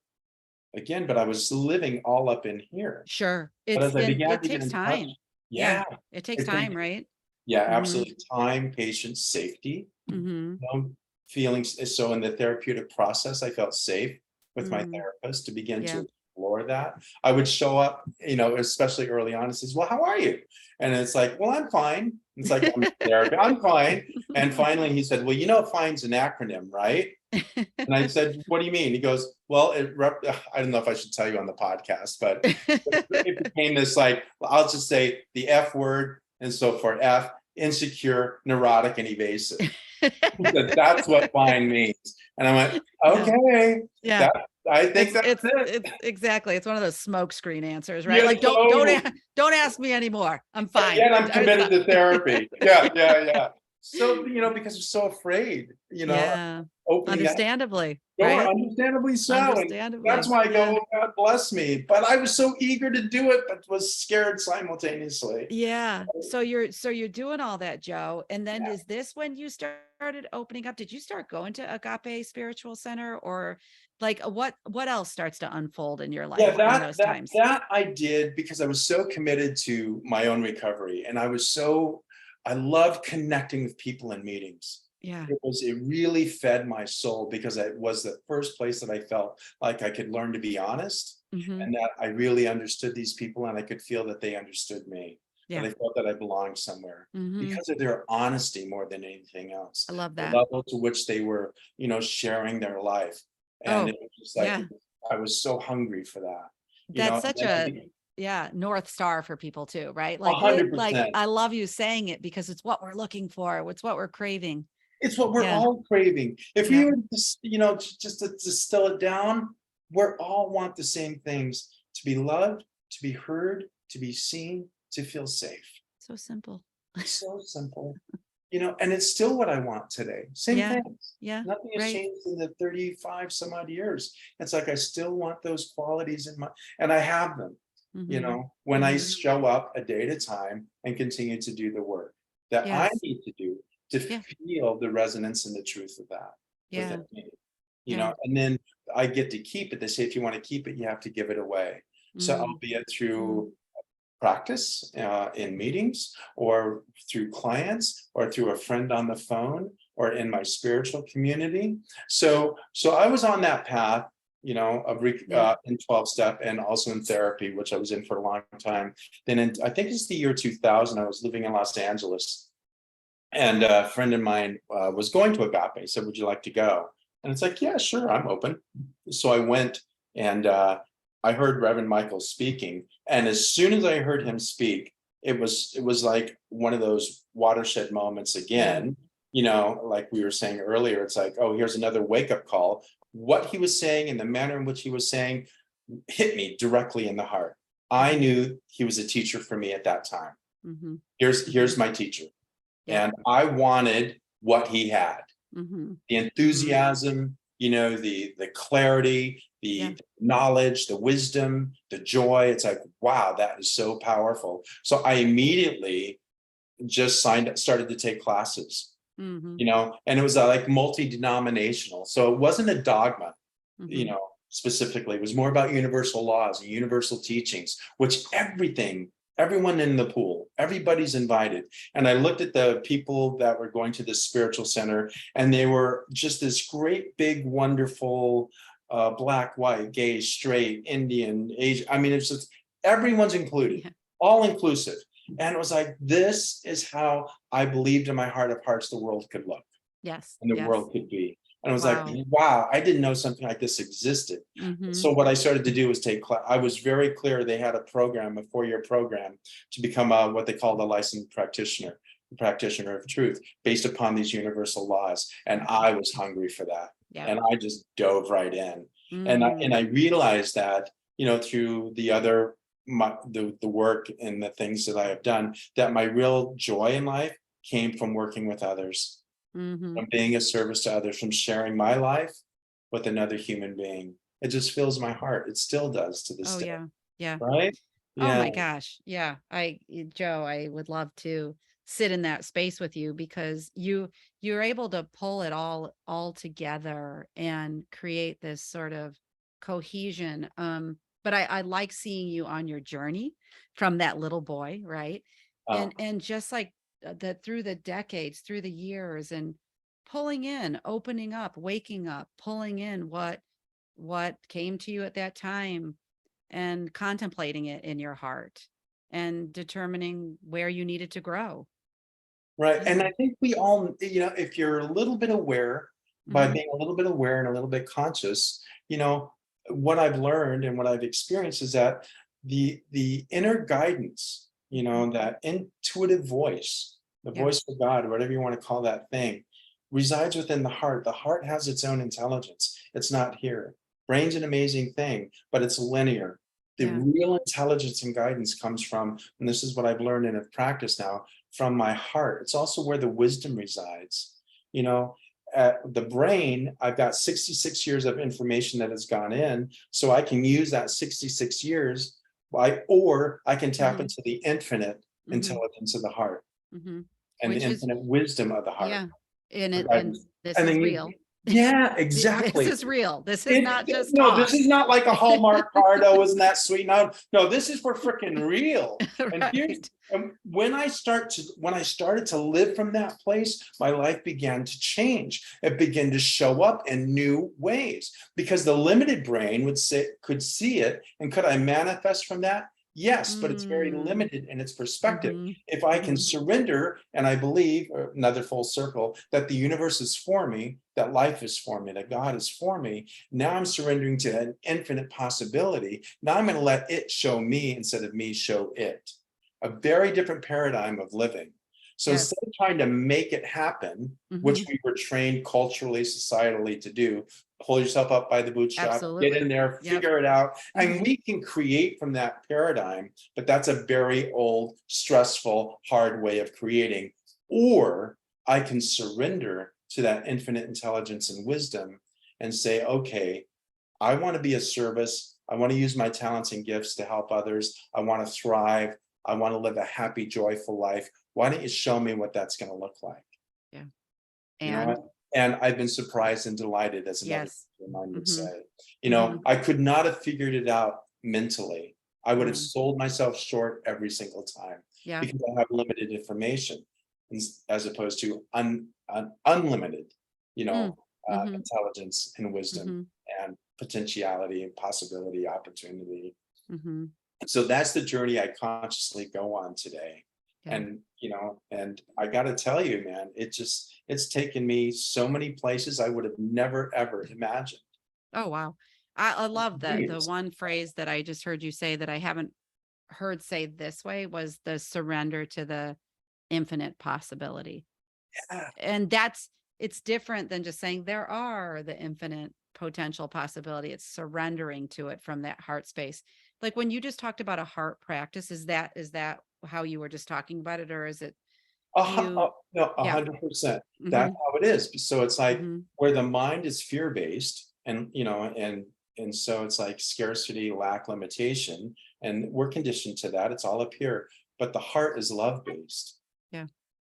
again, but I was living all up in here. Sure. But It's as I and began it to get takes in touch, time. Yeah. yeah, It takes I think, time, right? yeah, Mm-hmm. absolutely. Time, patience, safety, Mm-hmm. feelings. So in the therapeutic process, I felt safe with my Mm. therapist to begin Yeah. to explore that. I would show up, especially early on, and says, "Well, how are you?" And it's like, "Well, I'm fine." It's like I'm therapy. I'm fine. And finally, he said, "Well, FINE's an acronym, right?" And I said, "What do you mean?" He goes, "Well, I don't know if I should tell you on the podcast, but it became this like, I'll just say the F word, and so for F, insecure, neurotic, and evasive." He said, "That's what fine means." And I went, Yeah. "Okay, Yeah. that I think It's that's it's it." it's exactly. It's one of those smoke screen answers, right? Yeah, Like totally. don't ask me anymore. I'm But fine. yet I'm It's committed to fine. therapy. Yeah, yeah, yeah. So, because I'm so afraid, Yeah. opening that Understandably, door, right? understandably so. And that's Understandably. why I Yeah. go, "Oh, God bless me." But I was so eager to do it, but was scared simultaneously. Yeah. So you're doing all that, Joe. And then Yeah. is this when you started opening up? Did you start going to Agape Spiritual Center, or like what else starts to unfold in your Yeah, life in that those that times? that I did because I was so committed to my own recovery, and I loved connecting with people in meetings. Yeah. It really fed my soul because it was the first place that I felt like I could learn to be honest, Mm-hmm. and that I really understood these people and I could feel that they understood me, that Yeah. I felt that I belonged somewhere Mm-hmm. because of their honesty more than anything else. I love The that. level to which they were, sharing their life. And Oh, it was just like yeah. I was so hungry for that. That's And such then a, yeah, North Star for people too, right? a Like hundred like percent. I love you saying it because it's what we're looking for. It's what we're craving. It's what we're Yeah. all craving. If we Yeah. were just, just to distill it down, we're all want the same things: to be loved, to be heard, to be seen, to feel safe. So simple. So simple, and it's still what I want today. Same Yeah. thing. Yeah. Nothing has Right. changed in the 35 some odd years. It's like I still want those qualities and I have them, Mm-hmm. when I Mm-hmm. show up a day at a time and continue to do the work that I Yes. need to do to Yeah. feel the resonance and the truth of that Yeah. within me, Yeah. and then I get to keep it. They say if you want to keep it, you have to give it away. So Mm. albeit Mm. through practice in meetings or through clients or through a friend on the phone or in my spiritual community. So I was on that path, Yeah. in 12 step and also in therapy, which I was in for a long time. Then I think it's the year 2000, I was living in Los Angeles, and a friend of mine was going to Agape. He said, would you like to go? And it's like, yeah, sure, I'm open. So I went, and I heard Reverend Michael speaking. And as soon as I heard him speak, it was like one of those watershed moments Yeah. again, like we were saying earlier. It's like, oh, here's another wake-up call. What he was saying and the manner in which he was saying hit me directly in the heart. I Mm-hmm. knew he was a teacher for me at that time. Mm-hmm. Here's my teacher. Yep. And I wanted what he had: Mm-hmm. the Mm-hmm. enthusiasm, the clarity, Yeah. the knowledge, the wisdom, the joy. It's like, wow, that is so powerful. So I immediately just started to take classes, Mm-hmm. and it was like multi-denominational. So it wasn't a dogma, Mm-hmm. specifically. It was more about universal laws and universal teachings, which everyone in the pool, everybody's invited. And I looked at the people that were going to this spiritual center, and they were just this great, big, wonderful, black, white, gay, straight, Indian, Asian. I mean, it's just everyone's included, Yeah. all inclusive. And it was like, this is how I believed in my heart of hearts the world could look Yes. and the Yes. world could be. And I was like, Wow. wow, I didn't know something like this existed. Mm-hmm. So what I started to do was I was very clear. They had a program, a 4-year program, to become what they called a licensed practitioner of truth, based upon these universal laws. And I was hungry for that. Yep. And I just dove right in. And Mm. I realized that, through the work and the things that I have done, that my real joy in life came from working with others, Mm-hmm. from being of service to others, from sharing my life with another human being. It just fills my heart. It still does to this Oh day, yeah. Yeah. right? Oh Yeah. my gosh. Yeah. Joe, I would love to sit in that space with you because you're able to pull it all together and create this sort of cohesion. But I like seeing you on your journey from that little boy, right? Oh, And just like that through the decades, through the years and pulling in, opening up, waking up, pulling in what came to you at that time and contemplating it in your heart and determining where you needed to grow. right. And Yeah. I think we all, if you're a little bit aware, by Hmm. being a little bit aware and a little bit conscious, what I've learned and what I've experienced is that the inner guidance, that intuitive voice, the Yeah. voice of God, whatever you want to call that thing, resides within the heart. The heart has its own intelligence. It's not here. Brain's an amazing thing, but it's linear. The Yeah. real intelligence and guidance comes from, and this is what I've learned and have practiced now, from my heart. It's also where the wisdom resides. You know, the brain, I've got 66 years of information that has gone in, so I can use that 66 years, or I can tap Hmm. into the infinite Hmm. intelligence of the heart Hmm. and the Which is, infinite wisdom of the heart yeah. And for and guidance. this And is then real. yeah, This exactly. is real. This is not just No, this talk. is not like a Hallmark card. Oh, isn't that sweet? No, this is for freaking real. And Right. when I started to live from that place, my life began to change. It began to show up in new ways because the limited brain could see it. And could I manifest from that? Yes, but it's very Mm. limited in its perspective. Hmm. If I can Hmm. surrender, and I believe, another full circle, that the universe is for me, that life is for me, that God is for me, now I'm surrendering to an infinite possibility. Now I'm going to let it show me instead of me show it. A very different paradigm of living. So instead Yes. of trying to make it happen, which Mhm. we were trained culturally, societally to do, pull yourself up by the bootstrap, get in Absolutely. there, Yep. figure it out. And Mhm. we can create from that paradigm, but that's a very old, stressful, hard way of creating. Or I can surrender to that infinite intelligence and wisdom and say, okay, I want to be a service. I want to use my talents and gifts to help others. I want to thrive. I want to live a happy, joyful life. Why don't you show me what that's going to look like? Yeah. You know And what? And I've been surprised and delighted, as another yes. teacher of mine would Mhm. say. Mhm. I could not have figured it out mentally. I would have Mm. sold myself short every single time Yeah. because I have limited information as opposed to unlimited, Mm. Mhm. intelligence and wisdom Mhm. and potentiality and possibility, opportunity. Mhm. So that's the journey I consciously go on today. Yeah. And I got to tell you, man, it's taken me so many places I would have never ever imagined. Oh, wow. I love that. The Years. one phrase that I just heard you say that I haven't heard say this way was the surrender to the infinite possibility. Yeah. And it's different than just saying there are the infinite potential possibility. It's surrendering to it from that heart space. Like when you just talked about a heart practice, is that how you were just talking about it? Or is it you? No, Yeah. 100%. That's Hmm. how it is. So it's like Hmm. where the mind is fear-based and so it's like scarcity, lack, limitation, and we're conditioned to that. It's all up here. But the heart is love-based, Yeah.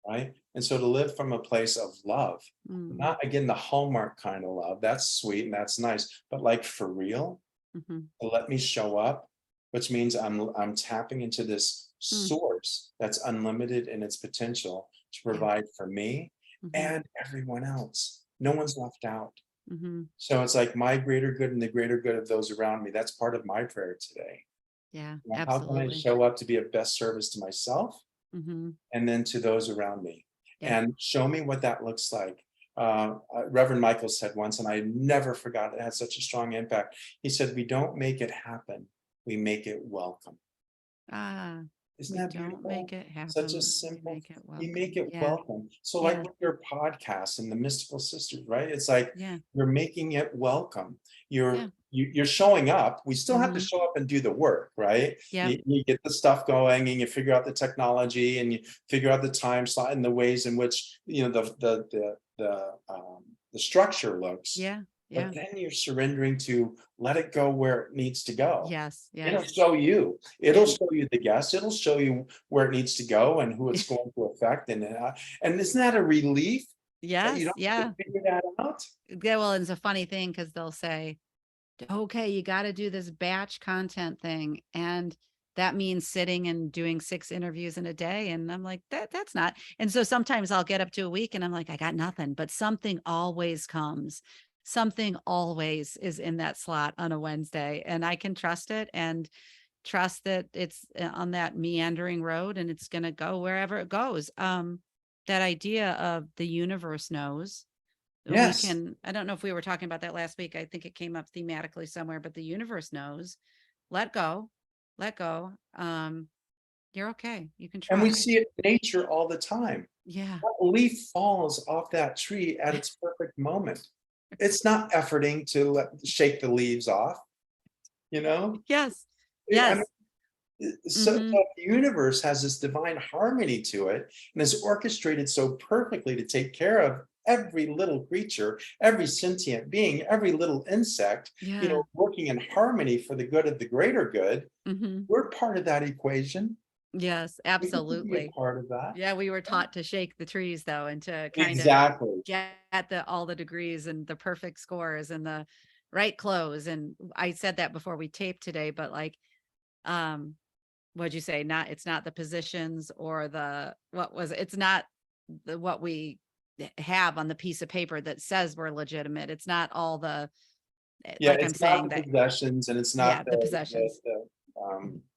right? And so to live from a place of love, Hmm. not again the Hallmark kind of love, that's sweet and that's nice, but like for real, Hmm. to let me show up, which means I'm tapping into this Mm. source that's unlimited in its potential to Yeah. provide for me Hmm. and everyone else. No one's left out. Hmm. So it's like my greater good and the greater good of those around me. That's part of my prayer today. Yeah. How can I Absolutely. show up to be of best service to myself Hmm. and then to those around me? Yeah. And show me what that looks like. Reverend Michael said once, and I never forgot it had such a strong impact. He said, "We don't make it happen, we make it welcome." Ah, Isn't we that don't make beautiful? it Such a happen. We simple, make it you make welcome. it Yeah. welcome. So, like Yeah. with your podcast and the Mystical Sisters, right? It's like Yeah. you're making it welcome. Yeah. You're showing up. We still have to Hmm. show up and do the work, right? Yep. You get the stuff going and you figure out the technology and you figure out the time slot and the ways in which the structure looks. Yeah. But Yeah. then you're surrendering to let it go where it needs to go. Yes. It'll Yes. show you. It'll And show you the guests. It'll show you where it needs to go and who it's going to affect. And isn't that a relief that you yes. don't have to Yeah. figure that out? Yeah. Well, it's a funny thing because they'll say, okay, you got to do this batch content thing. And that means sitting and doing 6 interviews in a day. And I'm like, that's not. And so sometimes I'll get up to a week and I'm like, I got nothing, but something always comes. Something always is in that slot on a Wednesday and I can trust it and trust that it's on that meandering road and it's going to go wherever it goes. That idea of the universe knows we Yes. can, I don't know if we were talking about that last week. I think it came up thematically somewhere, but the universe knows. Let go. Let go. You're okay. You can And we trust. see it in nature all the time. Yeah. That leaf falls off that tree at its perfect moment. It's not efforting to shake the leaves off, you know? Yes. I mean, Yes. so Mm-hmm. the universe has this divine harmony to it and is orchestrated so perfectly to take care of every little creature, every sentient being, every little insect, Yeah. working in harmony for the good of the greater good. Mm-hmm. We're part of that equation. Yes, We get to be a absolutely. part of that. Yeah, we were taught to shake the trees though, and to kind of Exactly. get all the degrees and the perfect scores and the right clothes. And I said that before we taped today, but like, um, what'd you say? Not, it's not the positions or what was it? It's not what we have on the piece of paper that says we're legitimate. It's not all Yeah, like I'm it's not saying the that, possessions and it's yeah, not the possessions,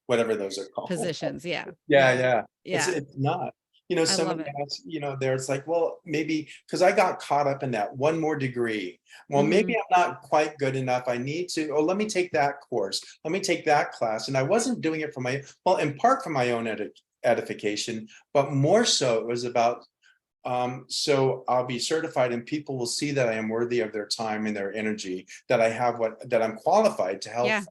whatever those are called. positions. Yeah. Yeah, Yeah. yeah. Yeah. It's not. I love Somebody it. asked, there it's like, well, maybe because I got caught up in that one more degree. Well, Hmm. maybe I'm not quite good enough. I need to, let me take that course. Let me take that class. And I wasn't doing it for in part for my own edification, but more so it was about, so I'll be certified and people will see that I am worthy of their time and their energy, that I have that I'm qualified to help, Yeah,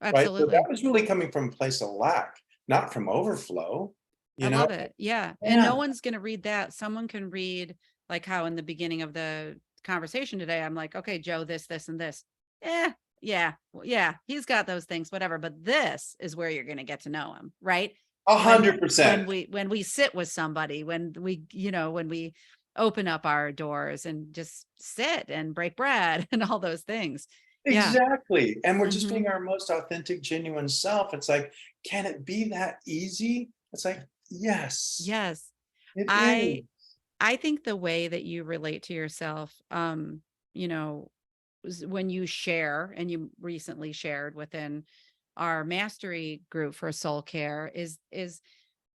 right? So that absolutely. was really coming from a place of lack, not from overflow, I you know? love it. Yeah. And Yeah. no one's going to read that. Someone can read, like how in the beginning of the conversation today, I'm like, okay, Joe, this, and this. Eh, yeah, yeah, he's got those things, whatever. But this is where you're going to get to know him, right? A When hundred percent. when we sit with somebody, when we, when we open up our doors and just sit and break bread and all those things. Yeah. Exactly. And we're just Hmm. being our most authentic, genuine self. It's like, can it be that easy? It's like, yes, Yes. it is. I I think the way that you relate to yourself, you know, when you share, and you recently shared within our mastery group for soul care, is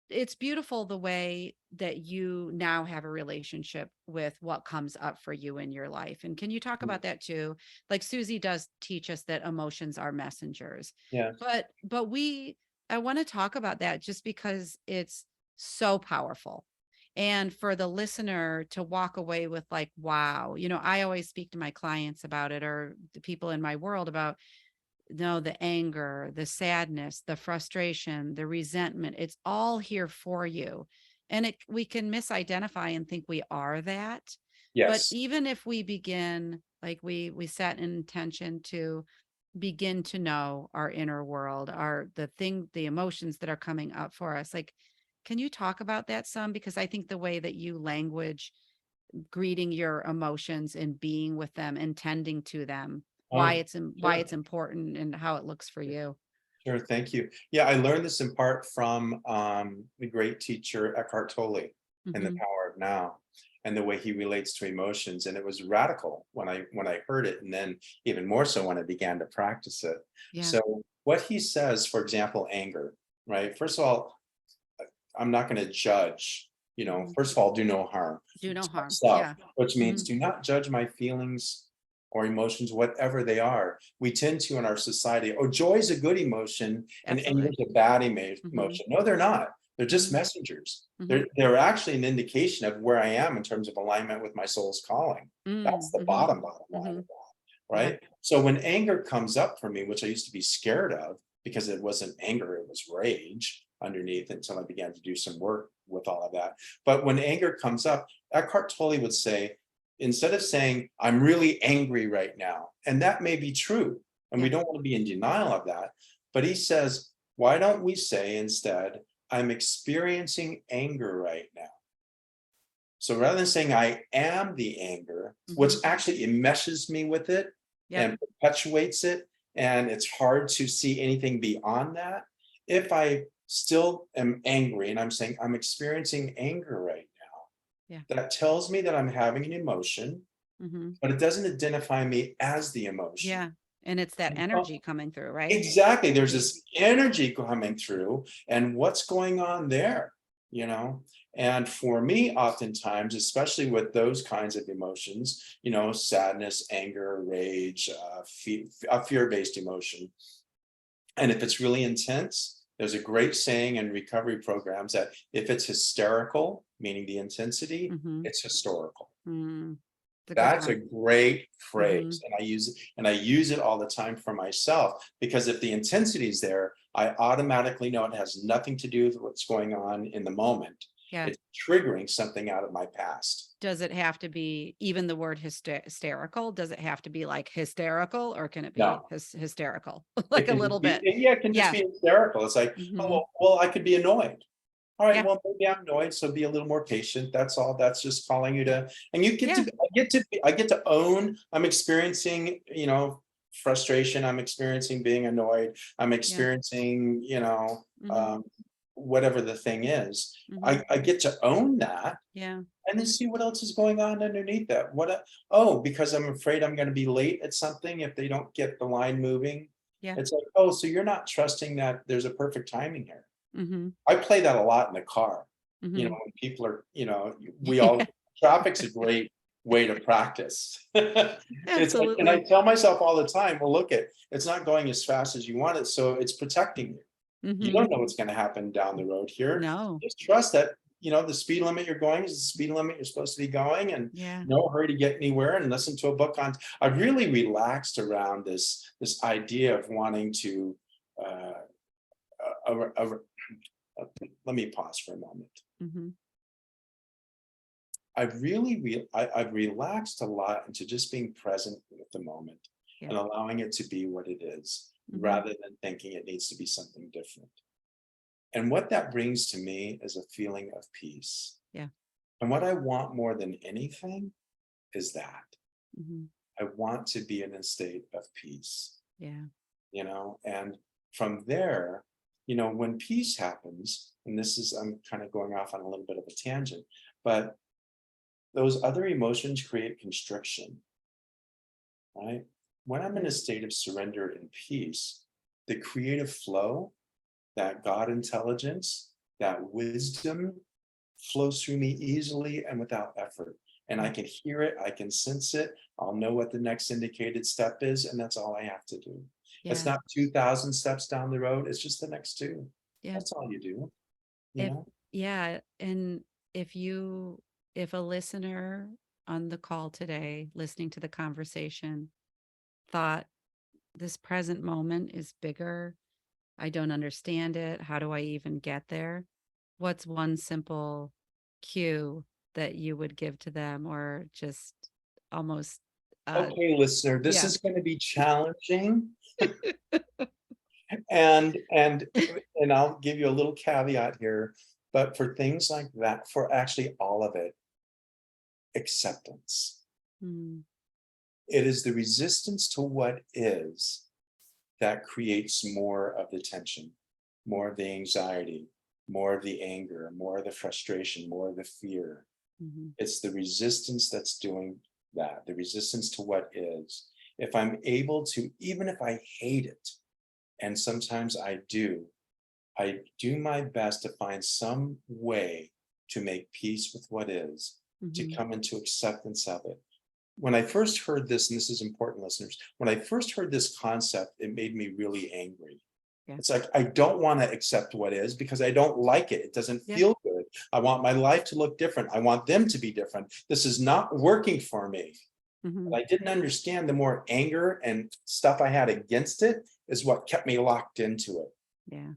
it's beautiful the way that you now have a relationship with what comes up for you in your life. And can you talk about that too? Like Susie does teach us that emotions are messengers. Yes. But I want to talk about that just because it's so powerful. And for the listener to walk away with like, wow, I always speak to my clients about it, or the people in my world about, no, the anger, the sadness, the frustration, the resentment, it's all here for you. And we can misidentify and think we are that. But Yes. even if we begin, like we set an intention to begin to know our inner world, the emotions that are coming up for us, like, can you talk about that some? Because I think the way that you language greeting your emotions and being with them and tending to them, Oh, why sure. it's important and how it looks for you. Sure. Thank you. Yeah, I learned this in part from the great teacher Eckhart Tolle in The Hmm. Power of Now, and the way he relates to emotions. And it was radical when I heard it, and then even more so when I began to practice it. Yeah. So what he says, for example, anger, right? First of all, I'm not going to judge. Hmm. First of all, do no harm Do no to harm. myself, Yeah. which Hmm. means do not judge my feelings or emotions, whatever they are. We tend to in our society, oh, joy is a good emotion and anger Absolutely. is a bad Hmm. emotion. No, they're not. They're just Hmm. messengers. Hmm. They're actually an indication of where I am in terms of alignment with my soul's calling. That's the Hmm. bottom line Hmm. of that, Yeah. right? So when anger comes up for me, which I used to be scared of because it wasn't anger, it was rage underneath until I began to do some work with all of that. But when anger comes up, Eckhart Tolle would say, instead of saying, I'm really angry right now, and that may be true, and we Yeah. don't want to be in denial of that, but he says, why don't we say instead, I'm experiencing anger right now? So rather than saying I am the anger, which Hmm. actually enmeshes me with it Yep. and perpetuates it, and it's hard to see anything beyond that. If I still am angry and I'm saying I'm experiencing anger right Yeah. now, that tells me that I'm having an emotion, Hmm. but it doesn't identify me as the emotion. Yeah. And it's that energy coming through, right? Exactly. There's Yeah. this energy coming through, and what's going on there, you know? And for me, oftentimes, especially with those kinds of emotions, sadness, anger, rage, a fear-based emotion. And if it's really intense, there's a great saying in recovery programs that if it's hysterical, meaning the intensity, Hmm. it's historical. Mm. It's a good That's a one. great Hmm. phrase, and I use it all the time for myself, because if the intensity is there, I automatically know it has nothing to do with what's going on in the moment. Yeah. It's triggering something out of my past. Does it have to be even the word hysterical? Does it have to be like hysterical, or can it be No, hysterical? it Like a can little just be, bit. yeah, it can just Yeah. be hysterical. It's like, oh, Hmm. well, I could be annoyed. All right, Yeah. well, maybe I'm annoyed, so be a little more patient. That's all. That's just calling you to, and Yeah. I get to own. I'm experiencing, frustration. I'm experiencing being annoyed. I'm Yeah. experiencing, Hmm. whatever the thing is. Hmm. I get to own that, Yeah. and then see what else is going on underneath that. Oh, because I'm afraid I'm going to be late at something if they don't get the line moving. Yeah. It's like, oh, so you're not trusting that there's a perfect timing here. Hmm. I play that a lot in the car. Hmm. When people are, we all, traffic's a great way to practice. It's like, and I Absolutely. tell myself all the time, well, look, it's not going as fast as you want it, so it's protecting you. You don't Mhm. know what's gonna happen down the road here. No. Just trust that, the speed limit you're going is the speed limit you're supposed to be going, and Yeah. no hurry to get anywhere, and listen to a book on. I really relaxed around this idea of wanting to, uh, uh, uh, uh, let me pause for a moment. Mhm. I've relaxed a lot into just being present with the moment Yeah. and allowing it to be what it is, Mhm. rather than thinking it needs to be something different. And what that brings to me is a feeling of peace. Yeah. And what I want more than anything is that Mhm. I want to be in a state of peace, Yeah. and from there, when peace happens, and I'm kind of going off on a little bit of a tangent, but those other emotions create constriction, right? When I'm in Yeah. a state of surrender and peace, the creative flow, that God intelligence, that wisdom flows through me easily and without effort. And I Yeah. can hear it, I can sense it, I'll know what the next indicated step is, and that's all I have to do. It's Yeah. not 2,000 steps down the road, it's just the next two. Yeah. That's all you do, you If know? yeah, and if you if a listener on the call today listening to the conversation thought this present moment is bigger, I don't understand it, how do I even get there? What's one simple cue that you would give to them, or just almost Okay, listener, this yeah. is going to be challenging, and and I'll give you a little caveat here, but for things like that, for actually all of it, acceptance. Mm, It is the resistance to what is that creates more of the tension, more of the anxiety, more of the anger, more of the frustration, more of the fear. mhm, It's the resistance that's doing that, the resistance to what is. If I'm able to, even if I hate it, and sometimes I do my best to find some way to make peace with what is, to mhm, come into acceptance of it. When I first heard this, and this is important, listeners, when I first heard this concept, it made me really angry. yeah, It's like, I don't want to accept what is because I don't like it. It doesn't yeah, feel good. I want my life to look different. I want them to be different. This is not working for me. mhm, But I didn't understand the more anger and stuff I had against it is what kept me locked into it. yeah,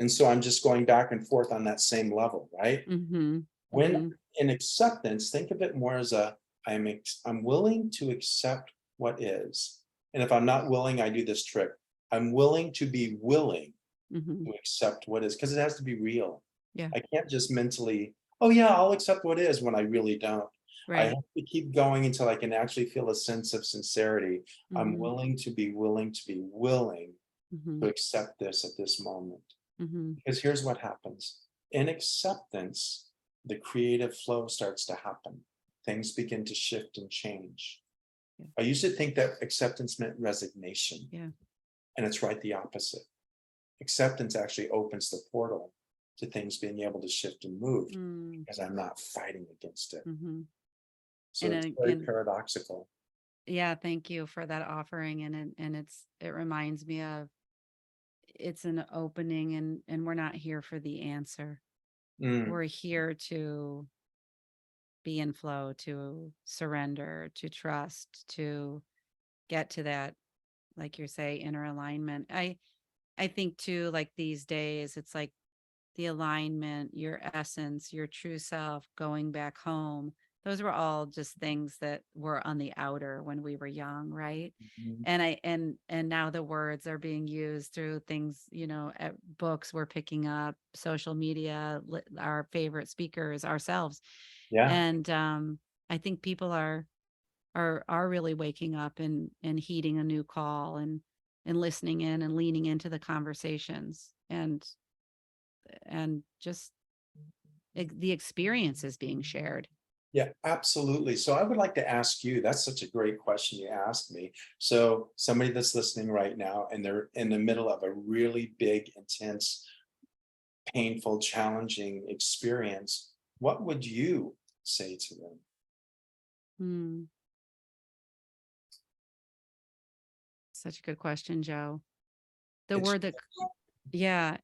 And so I'm just going back and forth on that same level, right? mhm, When mhm, in acceptance, think of it more as I'm willing to accept what is. And if I'm not willing, I do this trick. I'm willing to be willing mhm, to accept what is, because it has to be real. yeah, I can't just mentally, oh yeah, I'll accept what is, when I really don't. I have right, to keep going until I can actually feel a sense of sincerity. I'm mhm, willing to be willing to be willing to mhm, accept this at this moment. mhm, Because here's what happens. In acceptance, the creative flow starts to happen. Things begin to shift and change. yeah, I used to think that acceptance meant resignation, yeah, and it's right the opposite. Acceptance actually opens the portal to things being able to shift and move mm, because I'm not fighting against it. mhm, So it's very and paradoxical. yeah, thank you for that offering, and it reminds me of it's an opening, and we're not here for the answer. Mm, We're here to be in flow, to surrender, to trust, to get to that, like you say, inner alignment. I think too, like these days, it's like the alignment, your essence, your true self, going back home. Those were all just things that were on the outer when we were young, right? mhm. And now the words are being used through things, at books we're picking up, social media, our favorite speakers, ourselves. Yeah. And I think people are really waking up and heeding a new call and listening in and leaning into the conversations and just the experience is being shared. Yeah, absolutely. So I would like to ask you, that's such a great question you asked me. So somebody that's listening right now and they're in the middle of a really big, intense, painful, challenging experience, what would you say to them? Hmm, such a good question, Joe. The It's word that Yeah.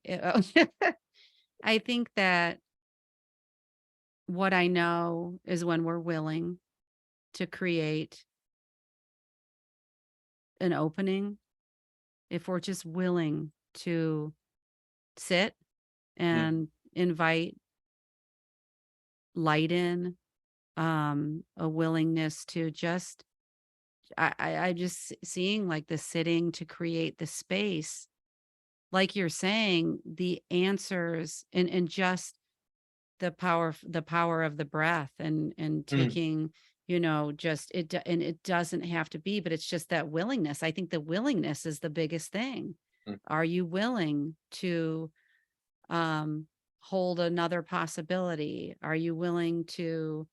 I think that what I know is when we're willing to create an opening, if we're just willing to sit Mm, and invite light in, a willingness to just, I just seeing like the sitting to create the space, like you're saying, the answers and just the power of the breath and mm, taking, you know, just and it doesn't have to be, but it's just that willingness. I think the willingness is the biggest thing. mm, Are you willing to um hold another possibility? Are you willing to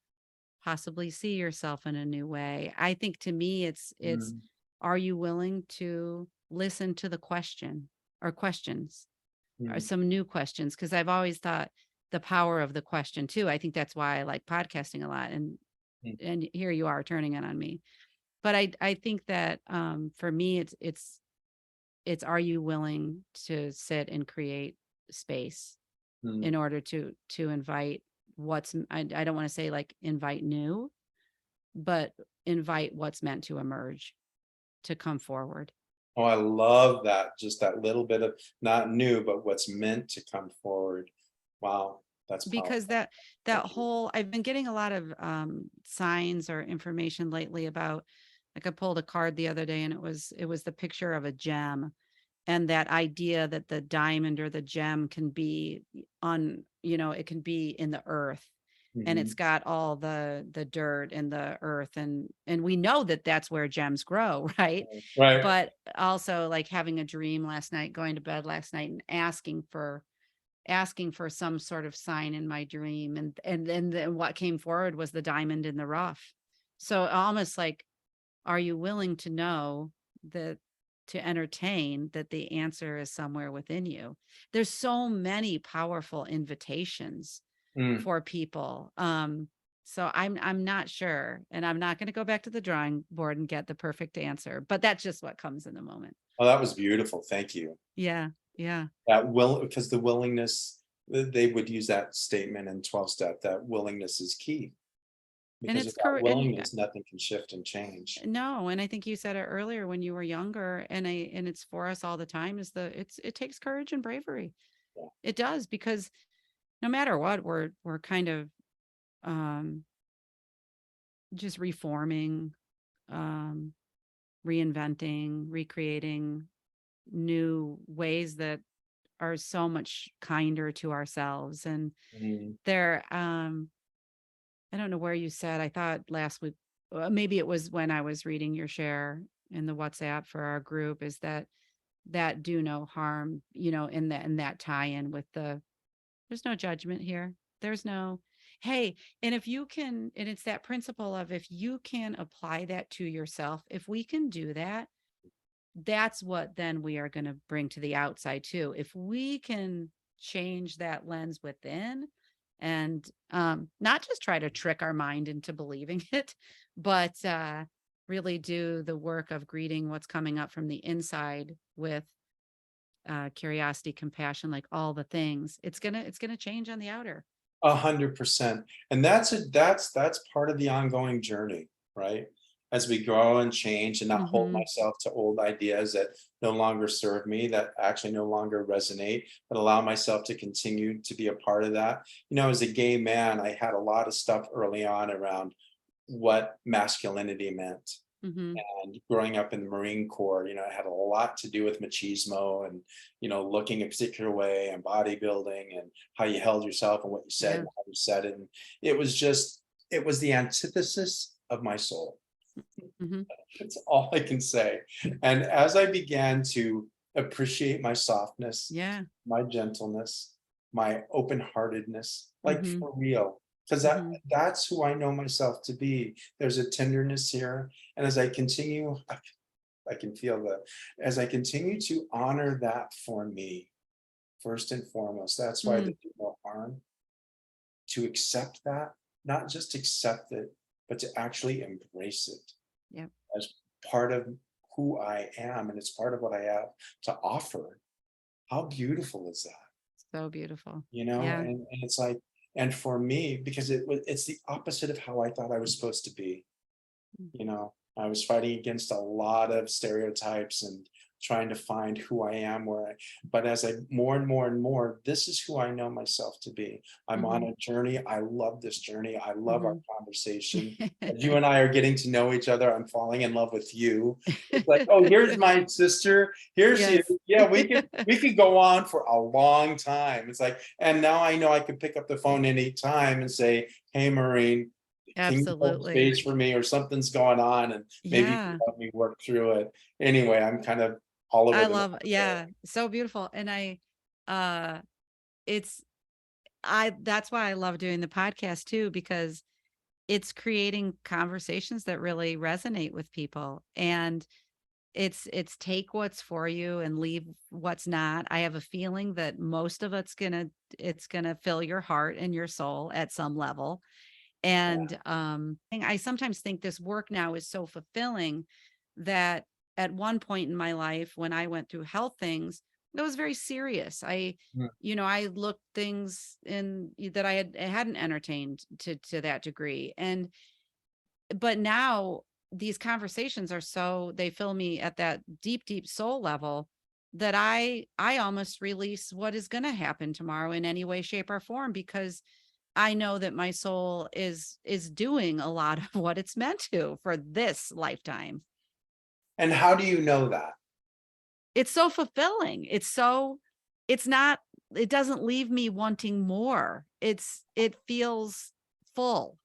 possibly see yourself in a new way? I think to me it's mm, are you willing to listen to the question or questions or mm, some new questions? Because I've always thought the power of the question too. I think that's why I like podcasting a lot. mm, And here you are turning it on me. But I think that for me it's are you willing to sit and create space mm. in order to invite I don't want to say like invite new, but invite what's meant to emerge, to come forward. Oh, I love that. Just that little bit of not new, but what's meant to come forward. Wow, that's Because powerful. that Thank you. whole I've been getting a lot of signs or information lately about, like I pulled a card the other day and it was the picture of a gem, and that idea that the diamond or the gem can be on, you know, it can be in the earth, and it's Mhm. got all the dirt and the earth, and we know that that's where gems grow, right? Right. But also like having a dream last night, going to bed last night and asking for some sort of sign in my dream, and then what came forward was the diamond in the rough. So almost like, are you willing to know that, to entertain that the answer is somewhere within you? There's so many powerful invitations Mm. for people. So I'm not sure, and I'm not going to go back to the drawing board and get the perfect answer, but that's just what comes in the moment. Oh, that was beautiful. Thank you. Yeah, yeah. That will because the willingness, they would use that statement in 12 step, that willingness is key. And Because it's without correct. And willingness, nothing can shift and change. no, and I think you said it earlier when you were younger, and it's for us all the time, is it takes courage and bravery. Yeah. It does, because no matter what, we're kind of um just reforming, um reinventing, recreating new ways that are so much kinder to ourselves. And Mm, they're I don't know where you said, I thought last week, maybe it was when I was reading your share in the WhatsApp for our group, is that do no harm, you know, in that tie-in with the, there's no judgment here. There's no, hey, and if you can, and it's that principle of, if you can apply that to yourself, if we can do that, that's what then we are going to bring to the outside too. If we can change that lens within, and not just try to trick our mind into believing it, but really do the work of greeting what's coming up from the inside with curiosity, compassion, like all the things, it's gonna change on the outer. 100%. And that's part of the ongoing journey, right? As we grow and change and not hold Hmm. myself to old ideas that no longer serve me, that actually no longer resonate, but allow myself to continue to be a part of that. You know, as a gay man, I had a lot of stuff early on around what masculinity meant. Hmm. And growing up in the Marine Corps, it had a lot to do with machismo and, looking a particular way and bodybuilding and how you held yourself and what you said Yeah. and how you said it. And it was the antithesis of my soul. Hmm. That's all I can say. And as I began to appreciate my softness, Yeah. my gentleness, my open-heartedness, like Hmm. for real, because Hmm. that's who I know myself to be. There's a tenderness here. And as I continue, I can feel that as I continue to honor that for me, first and foremost, that's why they Mm. do no harm, to accept that, not just accept it, but to actually embrace it Yep. as part of who I am, and it's part of what I have to offer. How beautiful is that? So beautiful. You know, Yeah. and it's like, and for me, because it's the opposite of how I thought I was supposed to be. Mm. You know, I was fighting against a lot of stereotypes and trying to find who I am, but as I more and more and more, this is who I know myself to be. I'm on Mhm. a journey. I love this journey. I love our Mhm. conversation. As you and I are getting to know each other, I'm falling in love with you. It's like, oh, here's my sister. Here's you. Yes. Yeah, we could go on for a long time. It's like, and now I know I could pick up the phone any time and say, hey, Maureen, can you hold Absolutely. space for me, or something's going on, and maybe you can Yeah. help me work through it. Anyway, I'm kind of all over I the map love, there. yeah, so beautiful. And uh, it's, that's why I love doing the podcast too, because it's creating conversations that really resonate with people. And it's take what's for you and leave what's not. I have a feeling that most of it's gonna fill your heart and your soul at some level. Yeah. And I sometimes think this work now is so fulfilling that at one point in my life when I went through health things, it was very serious. Mm. I looked things in that I hadn't entertained to that degree. And but now these conversations are so, they fill me at that deep, deep soul level that I almost release what is going to happen tomorrow in any way, shape, or form, because I know that my soul is doing a lot of what it's meant to for this lifetime. And how do you know that? It's so fulfilling. It's not, it doesn't leave me wanting more. It feels full,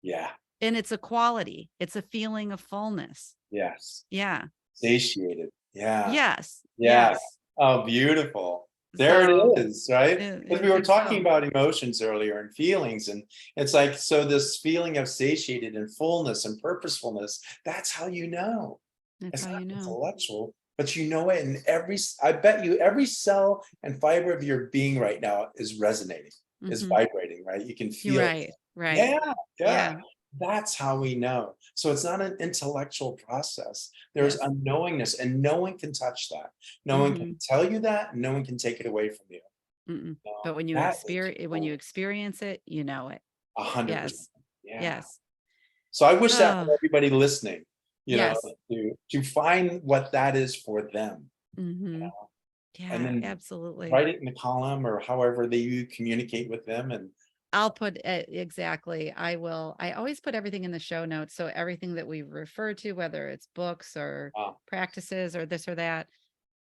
Yeah. and it's a quality. It's a feeling of fullness. Yes. Yeah. Satiated. Yeah. Yes. Yeah. Yes. Oh, beautiful. There it So is, right? Because we I were think talking so. about emotions earlier and feelings, and it's like, so this feeling of satiated and fullness and purposefulness, that's how you know. That's It's how not you know. intellectual, but you know it in I bet you every cell and fiber of your being right now is resonating, is Mhm. vibrating, right? You can You're feel it. right. Right. Yeah, yeah. Yeah. That's how we know. So it's not an intellectual process. There's Yes. a knowingness, and no one can touch that. No one can Mhm. tell you that, and no one can take it away from you. Mm-mm. No, But that is when you full, experience it, you know it. 100%. Yes. Yeah. Yes. So I wish that Oh, for everybody listening, yes. to find what that is for them, Mhm. and Yeah, then absolutely. write it in the column or however they you communicate with them. And I'll put it exactly. I will. I always put everything in the show notes. So everything that we refer to, whether it's books or uh, practices or this or that.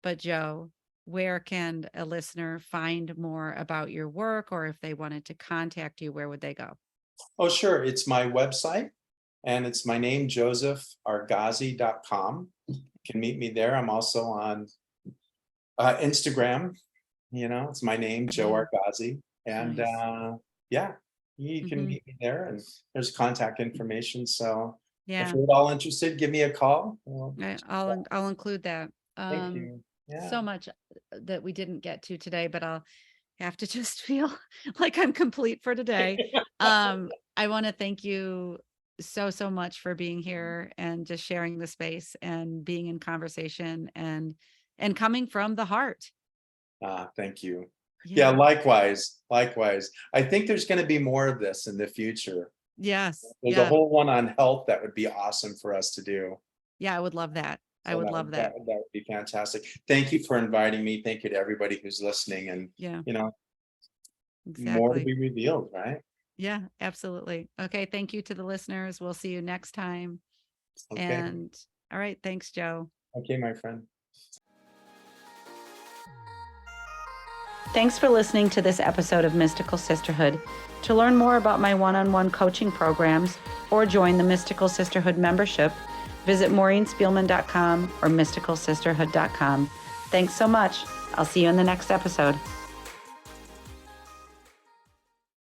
But Joe, where can a listener find more about your work, or if they wanted to contact you, where would they go? oh, sure, it's my website, and it's my name, josephargazzi.com. You can meet me there. I'm also on Instagram. It's my name, Joe Yeah, Argazzi. And nice. yeah, you can Hmm. meet me there, and there's contact information. So if Yeah, you're at all interested, give me a call. Well, I'll include that. thank you. Yeah. So much that we didn't get to today, but I'll have to just feel like I'm complete for today. I want to thank you so, so much for being here and just sharing the space and being in conversation and coming from the heart. Thank you. Yeah, Yeah. likewise. Likewise. I think there's going to be more of this in the future. Yes. There's a Yeah. whole one on health that would be awesome for us to do. Yeah. I would love that. I So would that love would that that. would that would be fantastic. Thank you for inviting me. Thank you to everybody who's listening, and Yeah. you know, more to Exactly. be revealed, right? Yeah. Absolutely. Okay. Thank you to the listeners. We'll see you next time. Okay. And all right. Thanks, Joe. Okay, my friend. Thanks for listening to this episode of Mystical Sisterhood. To learn more about my one-on-one coaching programs or join the Mystical Sisterhood membership, visit MaureenSpielman.com or MysticalSisterhood.com. Thanks so much. I'll see you in the next episode.